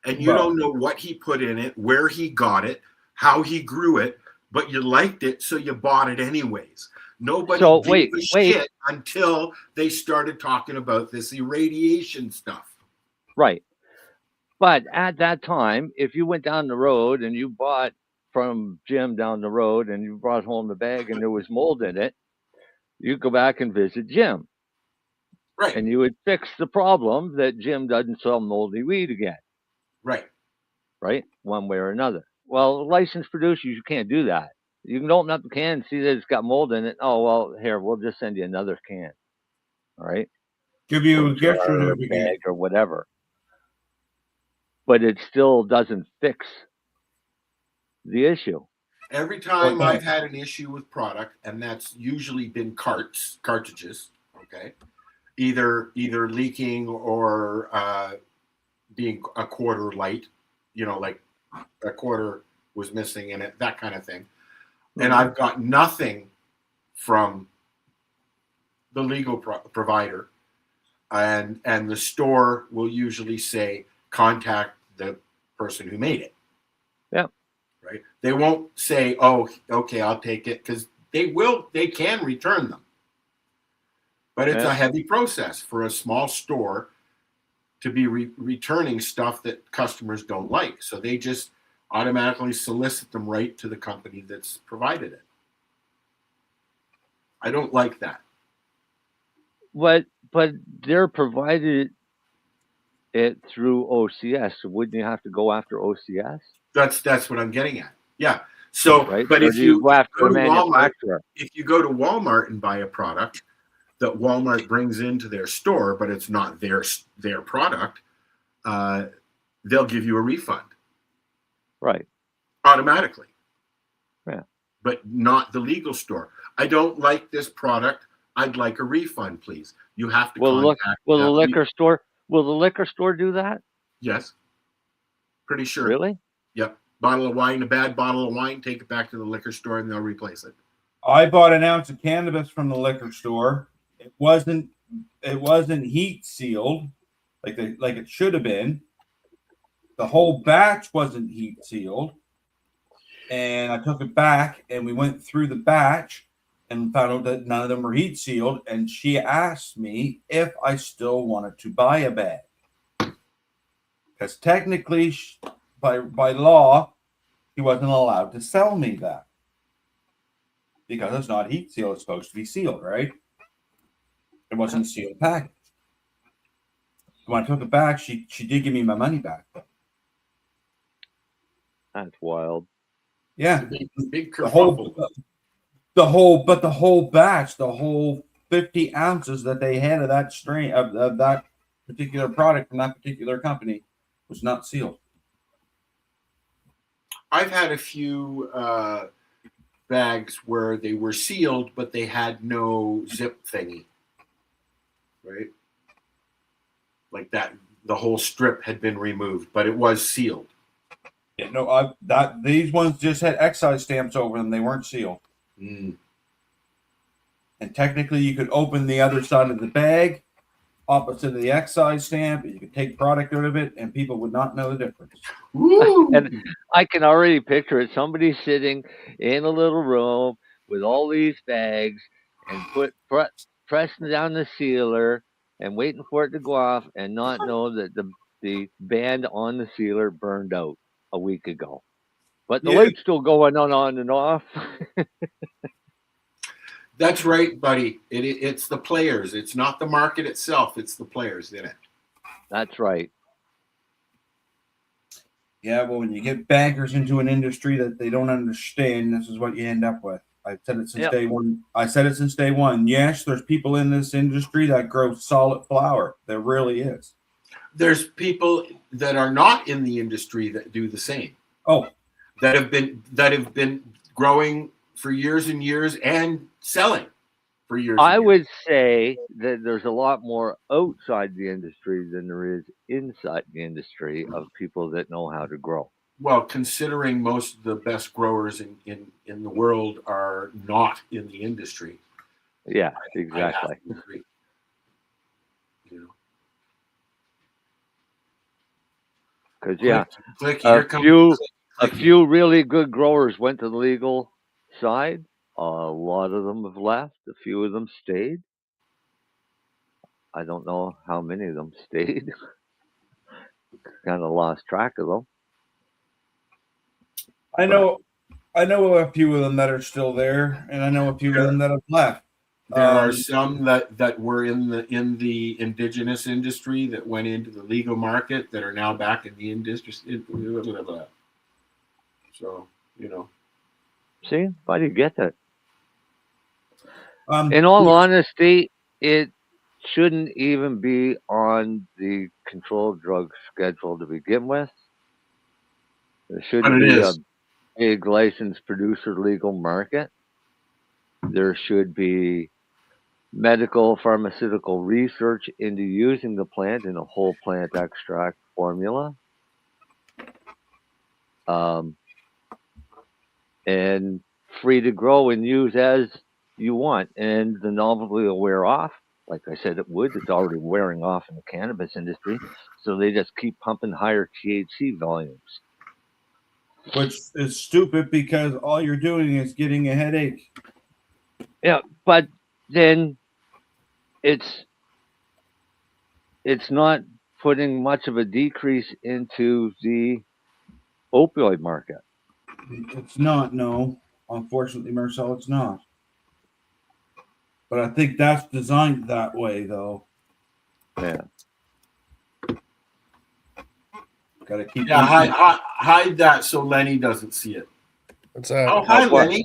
And you don't know what he put in it, where he got it, how he grew it, but you liked it, so you bought it anyways. Nobody gave a shit until they started talking about this irradiation stuff. Right. But at that time, if you went down the road and you bought from Jim down the road and you brought home the bag and there was mold in it, you go back and visit Jim. Right. And you would fix the problem that Jim doesn't sell moldy weed again. Right. Right? One way or another. Well, licensed producers, you can't do that. You can open up the can and see that it's got mold in it. Oh, well, here, we'll just send you another can. All right? Give you a gift bag or whatever. But it still doesn't fix the issue. Every time I've had an issue with product, and that's usually been cartridges, okay, either leaking or being a quarter light, like a quarter was missing in it, that kind of thing. And I've got nothing from the legal provider, and the store will usually say, contact the person who made it. Yeah. Right. They won't say, "Oh, okay, I'll take it," because they can return them. But it's a heavy process for a small store to be returning stuff that customers don't like. So they just automatically solicit them right to the company that's provided it. I don't like that. but they're provided it through OCS. So wouldn't you have to go after OCS? That's what I'm getting at. Yeah. So, right? but Or if do you go after go a to Walmart, manufacturer? if you go to Walmart and buy a product that Walmart brings into their store, but it's not their product, they'll give you a refund. Right. Automatically. Yeah. But not the legal store. I don't like this product. I'd like a refund, please. You have to contact. Will the liquor store? Will the liquor store do that? Yes. Pretty sure. Really? Yep. Bottle of wine, a bad bottle of wine, take it back to the liquor store and they'll replace it. I bought an ounce of cannabis from the liquor store. It wasn't heat sealed like it should have been. The whole batch wasn't heat sealed. And I took it back and we went through the batch and found out that none of them were heat sealed. And she asked me if I still wanted to buy a bag. Because technically, by law, he wasn't allowed to sell me that. Because it's not heat sealed, it's supposed to be sealed, right? It wasn't sealed package. When I took it back, she did give me my money back. That's wild. Big the whole batch, the whole 50 ounces that they had of that strain of that particular product from that particular company was not sealed. I've had a few bags where they were sealed, but they had no zip thingy. Right? Like that, the whole strip had been removed, but it was sealed. Yeah, no, these ones just had excise stamps over them. They weren't sealed. Mm. And technically, you could open the other side of the bag, opposite of the excise stamp. You could take product out of it, and people would not know the difference. And I can already picture it. Somebody sitting in a little room with all these bags and pressing down the sealer and waiting for it to go off and not know that the band on the sealer burned out a week ago. But the light's still going on and off. That's right, buddy. It's the players. It's not the market itself. It's the players in it. That's right. Yeah, well, when you get bankers into an industry that they don't understand, this is what you end up with. I've said it since day one. I said it since day one. Yes, there's people in this industry that grow solid flower. There really is. There's people that are not in the industry that do the same. Oh, that have been growing for years and years and selling for years. I would say that there's a lot more outside the industry than there is inside the industry of people that know how to grow. Well, considering most of the best growers in the world are not in the industry. Yeah, exactly. Because a few really good growers went to the legal side. A lot of them have left. A few of them stayed. I don't know how many of them stayed. Kind of lost track of them. I know a few of them that are still there, and I know a few of them that have left. There are some that were in the indigenous industry that went into the legal market that are now back in the industry. So, See, why do you get that? In all honesty, it shouldn't even be on the controlled drug schedule to begin with. There shouldn't be a big licensed producer legal market. There should be medical pharmaceutical research into using the plant in a whole plant extract formula. And free to grow and use as you want. And the novelty will wear off. Like I said, it would. It's already wearing off in the cannabis industry. So they just keep pumping higher THC volumes. Which is stupid because all you're doing is getting a headache. Yeah, but then it's not putting much of a decrease into the opioid market. It's not, no. Unfortunately, Marcel, it's not. But I think that's designed that way, though. Yeah. Got to keep. Yeah, hide that so Lenny doesn't see it. What's that? Oh, hi, Lenny.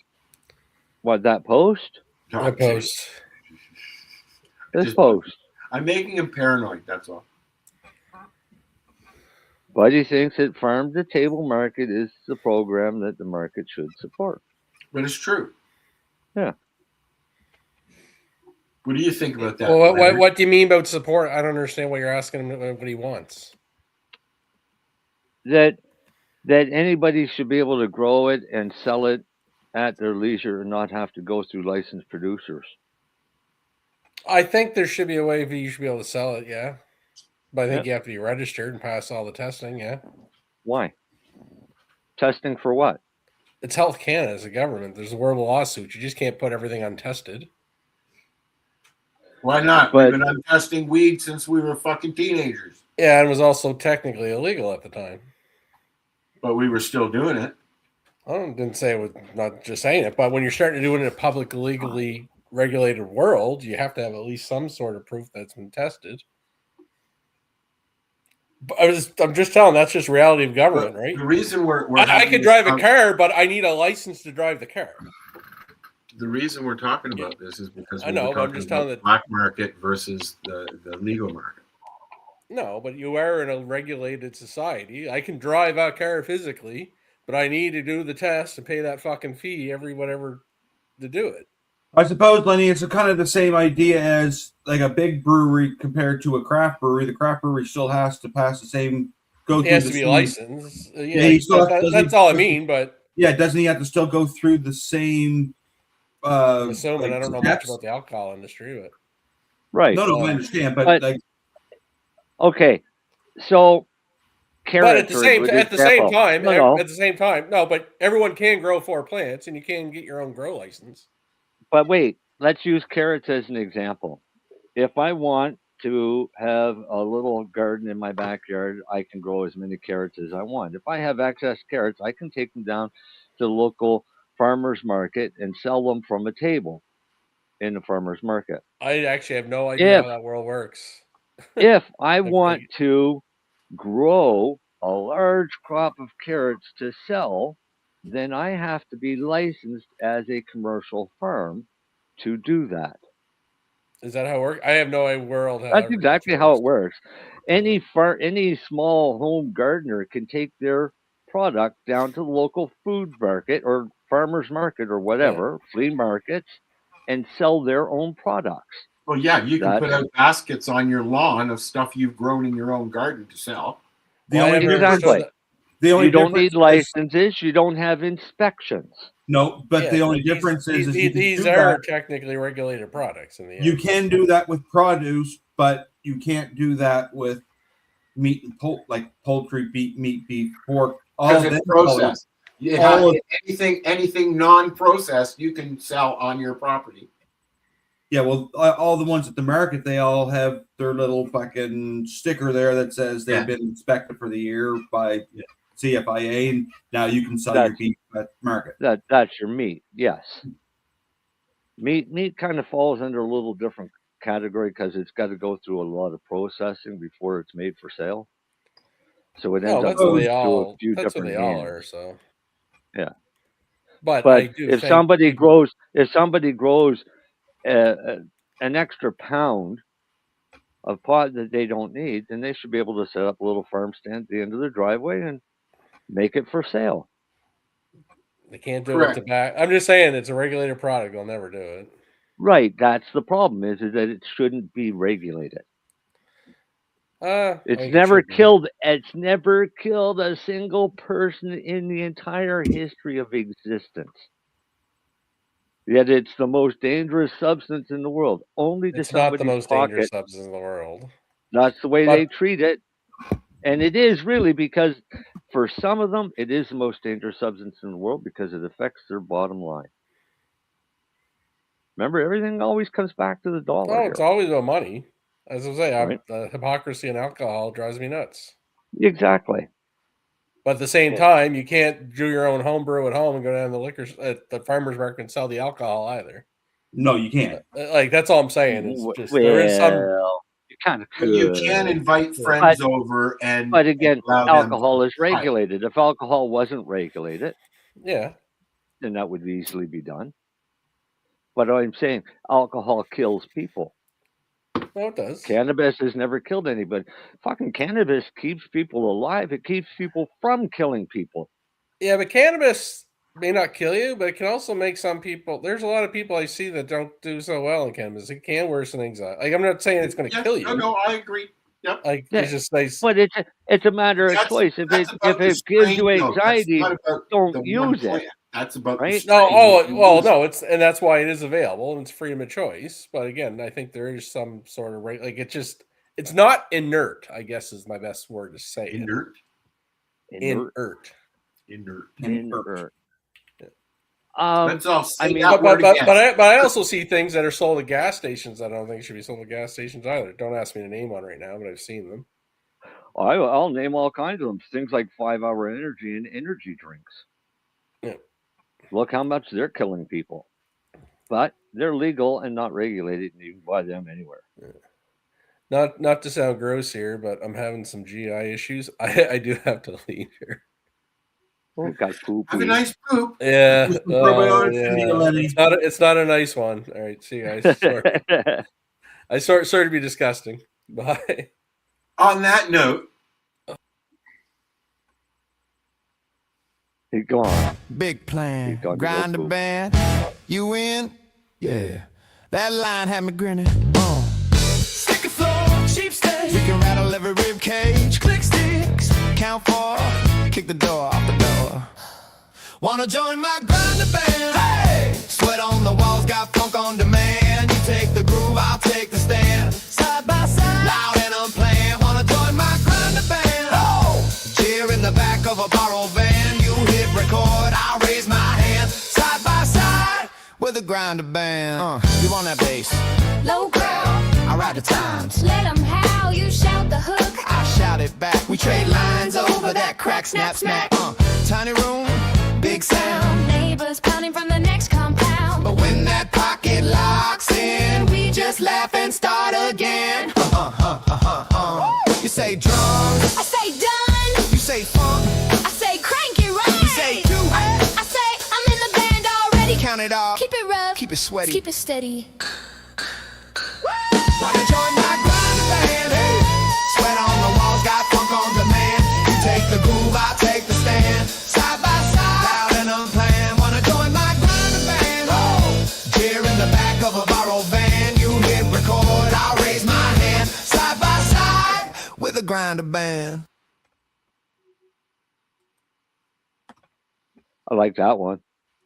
What, that post? That post. This post. I'm making him paranoid, that's all. Buddy thinks that farm to table market is the program that the market should support. But it's true. Yeah. What do you think about that? Well, what do you mean about support? I don't understand what you're asking him what he wants. That anybody should be able to grow it and sell it at their leisure and not have to go through licensed producers. I think there should be a way you should be able to sell it, yeah. But I think you have to be registered and pass all the testing, yeah. Why? Testing for what? It's Health Canada as a government. There's a horrible lawsuit. You just can't put everything untested. Why not? We've been untesting weed since we were fucking teenagers. Yeah, and it was also technically illegal at the time. But we were still doing it. I didn't say it was not just saying it, but when you're starting to do it in a public, legally regulated world, you have to have at least some sort of proof that's been tested. But I'm just telling, that's just reality of government, right? The reason I could drive a car, but I need a license to drive the car. The reason we're talking about this is because I know, but I'm just telling the black market versus the legal market. No, but you are in a regulated society. I can drive a car physically, but I need to do the test and pay that fucking fee every whatever to do it. I suppose, Lenny, it's kind of the same idea as like a big brewery compared to a craft brewery. The craft brewery still has to pass the same. He has to be licensed. That's all I mean. But yeah, doesn't he have to still go through the same? I'm assuming I don't know much about the alcohol industry, but right. No, I understand, but like, okay, so. But at the same time, no. But everyone can grow 4 plants, and you can get your own grow license. But wait, let's use carrots as an example. If I want to have a little garden in my backyard, I can grow as many carrots as I want. If I have excess carrots, I can take them down to the local farmer's market and sell them from a table in the farmer's market. I actually have no idea how that world works. If I want to grow a large crop of carrots to sell, then I have to be licensed as a commercial farm to do that. Is that how it works? I have no world. That's exactly how it works. Any small home gardener can take their product down to the local food market or farmer's market or whatever, flea markets, and sell their own products. Well, yeah, you can put out baskets on your lawn of stuff you've grown in your own garden to sell. Exactly. You don't need licenses. You don't have inspections. No, but the only difference is these are technically regulated products in the end. You can do that with produce, but you can't do that with meat and like poultry, meat, beef, pork. Because it's processed. Anything non-processed, you can sell on your property. Yeah, well, all the ones at the market, they all have their little fucking sticker there that says they've been inspected for the year by CFIA, and now you can sell your beef at market. That's your meat, yes. Meat kind of falls under a little different category because it's got to go through a lot of processing before it's made for sale. So it ends up going through a few different hands. So yeah, but if somebody grows an extra pound of pot that they don't need, then they should be able to set up a little farm stand at the end of their driveway and make it for sale. They can't do it to back. I'm just saying it's a regulated product. They'll never do it. Right. That's the problem is that it shouldn't be regulated. It's never killed a single person in the entire history of existence. Yet it's the most dangerous substance in the world. It's not the most dangerous substance in the world. That's the way they treat it. And it is really because for some of them, it is the most dangerous substance in the world because it affects their bottom line. Remember, everything always comes back to the dollar. Oh, it's always about money. As I say, the hypocrisy in alcohol drives me nuts. Exactly. But at the same time, you can't do your own home brew at home and go down to the farmer's market and sell the alcohol either. No, you can't. Like that's all I'm saying. Is just Well, there is some. you kind of But could. you can invite friends over and. But again, allow them alcohol to is regulated. If alcohol wasn't regulated, Yeah. then that would easily be done. But I'm saying alcohol kills people. No, it does. Cannabis has never killed anybody. Fucking cannabis keeps people alive. It keeps people from killing people. Yeah, but cannabis may not kill you, but it can also make some people. There's a lot of people I see that don't do so well in cannabis. It can worsen anxiety. Like I'm not saying it's going to kill you. No, I agree. Yep. Like it's just nice. But it's a matter of choice. If it gives you anxiety, don't use it. That's about right. No, and that's why it is available and it's freedom of choice. But again, I think there is some sort of right. Like it's not inert. I guess is my best word to say. Inert. Inert. Let's all say I mean, that word again. but I also see things that are sold at gas stations that I don't think should be sold at gas stations either. Don't ask me to name one right now, but I've seen them. I'll name all kinds of them. Things like 5 Hour Energy and energy drinks. Yeah. Look how much they're killing people. But they're legal and not regulated, and you can buy them anywhere. Yeah. Not to sound gross here, but I'm having some GI issues. I do have to leave here. Got poop. Have a nice poop. Yeah. Yeah. It's not a nice one. All right. See you guys. Sorry to be disgusting. Bye. On that note, go on. Big plan. Grind the band. You win? Yeah. That line had me grinning. Stick a floor, cheap stage. We can rattle every rib cage. Click sticks. Count 4. Kick the door off the door. Wanna join my grinder band? Hey! Sweat on the walls, got funk on demand. You take the groove, I'll take the stand. Side by side, loud and unplanned. Wanna join my grinder band? Oh! Cheer in the back of a borrowed van. You hit record, I'll raise my hand. Side by side with a grinder band. You want that bass? Low ground. I ride the times. Let 'em howl, you shout the hook. I shout it back. We trade lines over that crack, snap, smack. Tiny room, big sound. Neighbors pounding from the next compound. But when that pocket locks in, we just laugh and start again. You say drums. I say done. You say funk. I say crank it right. You say do it. I say I'm in the band already. Count it off. Keep it rough. Keep it sweaty. Keep it steady. Wanna join my grind band? Hey. Sweat on the walls, got funk on demand. You take the groove, I take the stand. Side by side, loud and unplanned. Wanna join my grind band? Oh, cheer in the back of a borrowed van. You hit record, I'll raise my hand. Side by side with a grinder band. I like that one.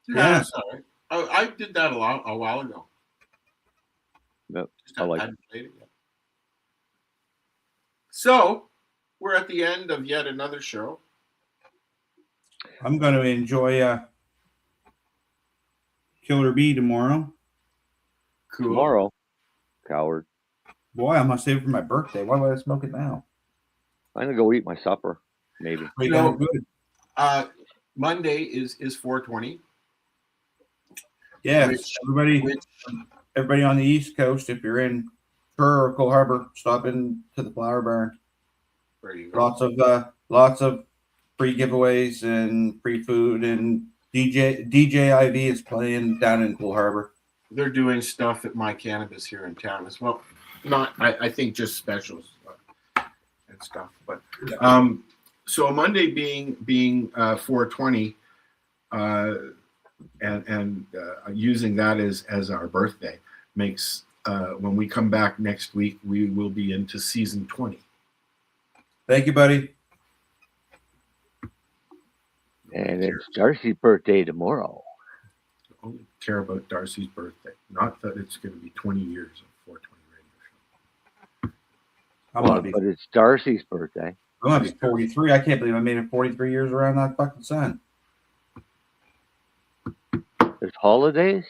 Yeah, sorry. I did that a while ago. Yep, I like it. Played it yet. So, we're at the end of yet another show. I'm going to enjoy Killer Bee tomorrow. Cool. Tomorrow, coward. Boy, I'm going to save it for my birthday. Why would I smoke it now? I'm going to go eat my supper, maybe. You know, Monday is 420. Yeah, everybody on the East Coast, if you're in Kerr or Cole Harbor, stop in to the Flower Barn. There you go. Lots of free giveaways and free food, and DJ IV is playing down in Cole Harbor. They're doing stuff at My Cannabis here in town as well. Not, I think, just specials and stuff. But so Monday being 420, and using that as our birthday makes when we come back next week, we will be into season 20. Thank you, buddy. And it's Darcy's birthday tomorrow. I only care about Darcy's birthday, not that it's going to be 20 years of 420 radio show. But it's Darcy's birthday. I'm going to be 43. I can't believe I made it 43 years around that fucking sun. There's holidays?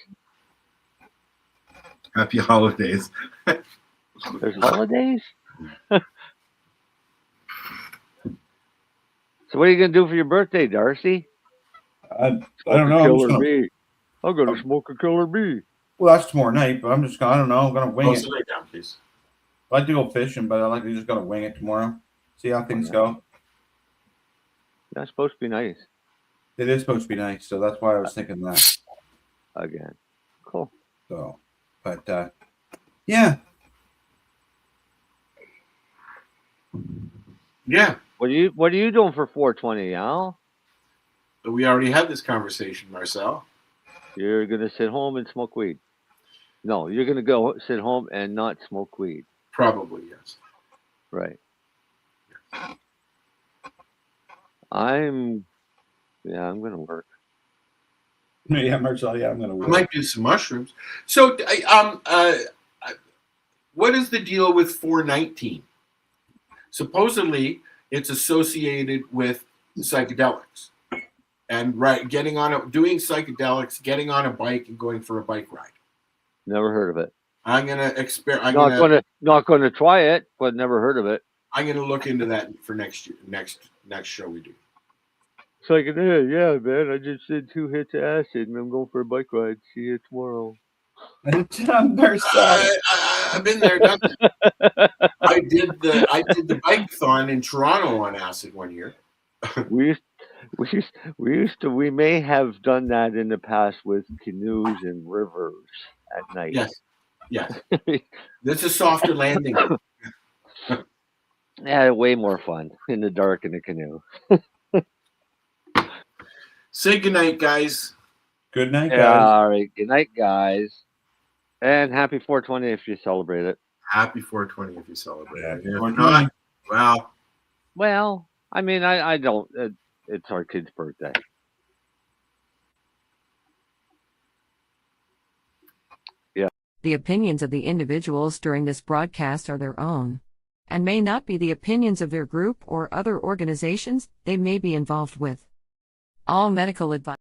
Happy holidays. There's holidays? So what are you going to do for your birthday, Darcy? I don't know. Killer bee. I'm going to smoke a killer bee. Well, that's tomorrow night, but I'm just gonna, I don't know, I'm gonna wing it. Lay down, please. I like to go fishing, but I like to just gonna wing it tomorrow. See how things go. That's supposed to be nice. It is supposed to be nice, so that's why I was thinking that. Again. Cool. So, but yeah. Yeah. What are you doing for 420, Al? We already had this conversation, Marcel. You're gonna sit home and smoke weed. No, you're gonna go sit home and not smoke weed. Probably, yes. Right. I'm gonna work. Yeah, Marcel, yeah, I'm gonna work. I might do some mushrooms. So, what is the deal with 419? Supposedly, it's associated with psychedelics and doing psychedelics, getting on a bike, and going for a bike ride. Never heard of it. I'm gonna Not gonna try it, but never heard of it. I'm gonna look into that for next year. Next show we do. Psychedelic, yeah, man. I just did 2 hits of acid, and I'm going for a bike ride. See you tomorrow. Marcel. I've been there, done that. I did the bike-thon in Toronto on acid one year. We we may have done that in the past with canoes and rivers at night. Yes. This is softer landing. Yeah, way more fun in the dark in the canoe. Say goodnight, guys. Good night, guys. Yeah, all right. Good night, guys. And happy 420 if you celebrate it. Happy 420 if you celebrate it. Yeah, If not, well, I mean, I don't. It's our kid's birthday. Yeah. The opinions of the individuals during this broadcast are their own, and may not be the opinions of their group or other organizations they may be involved with. All medical advice.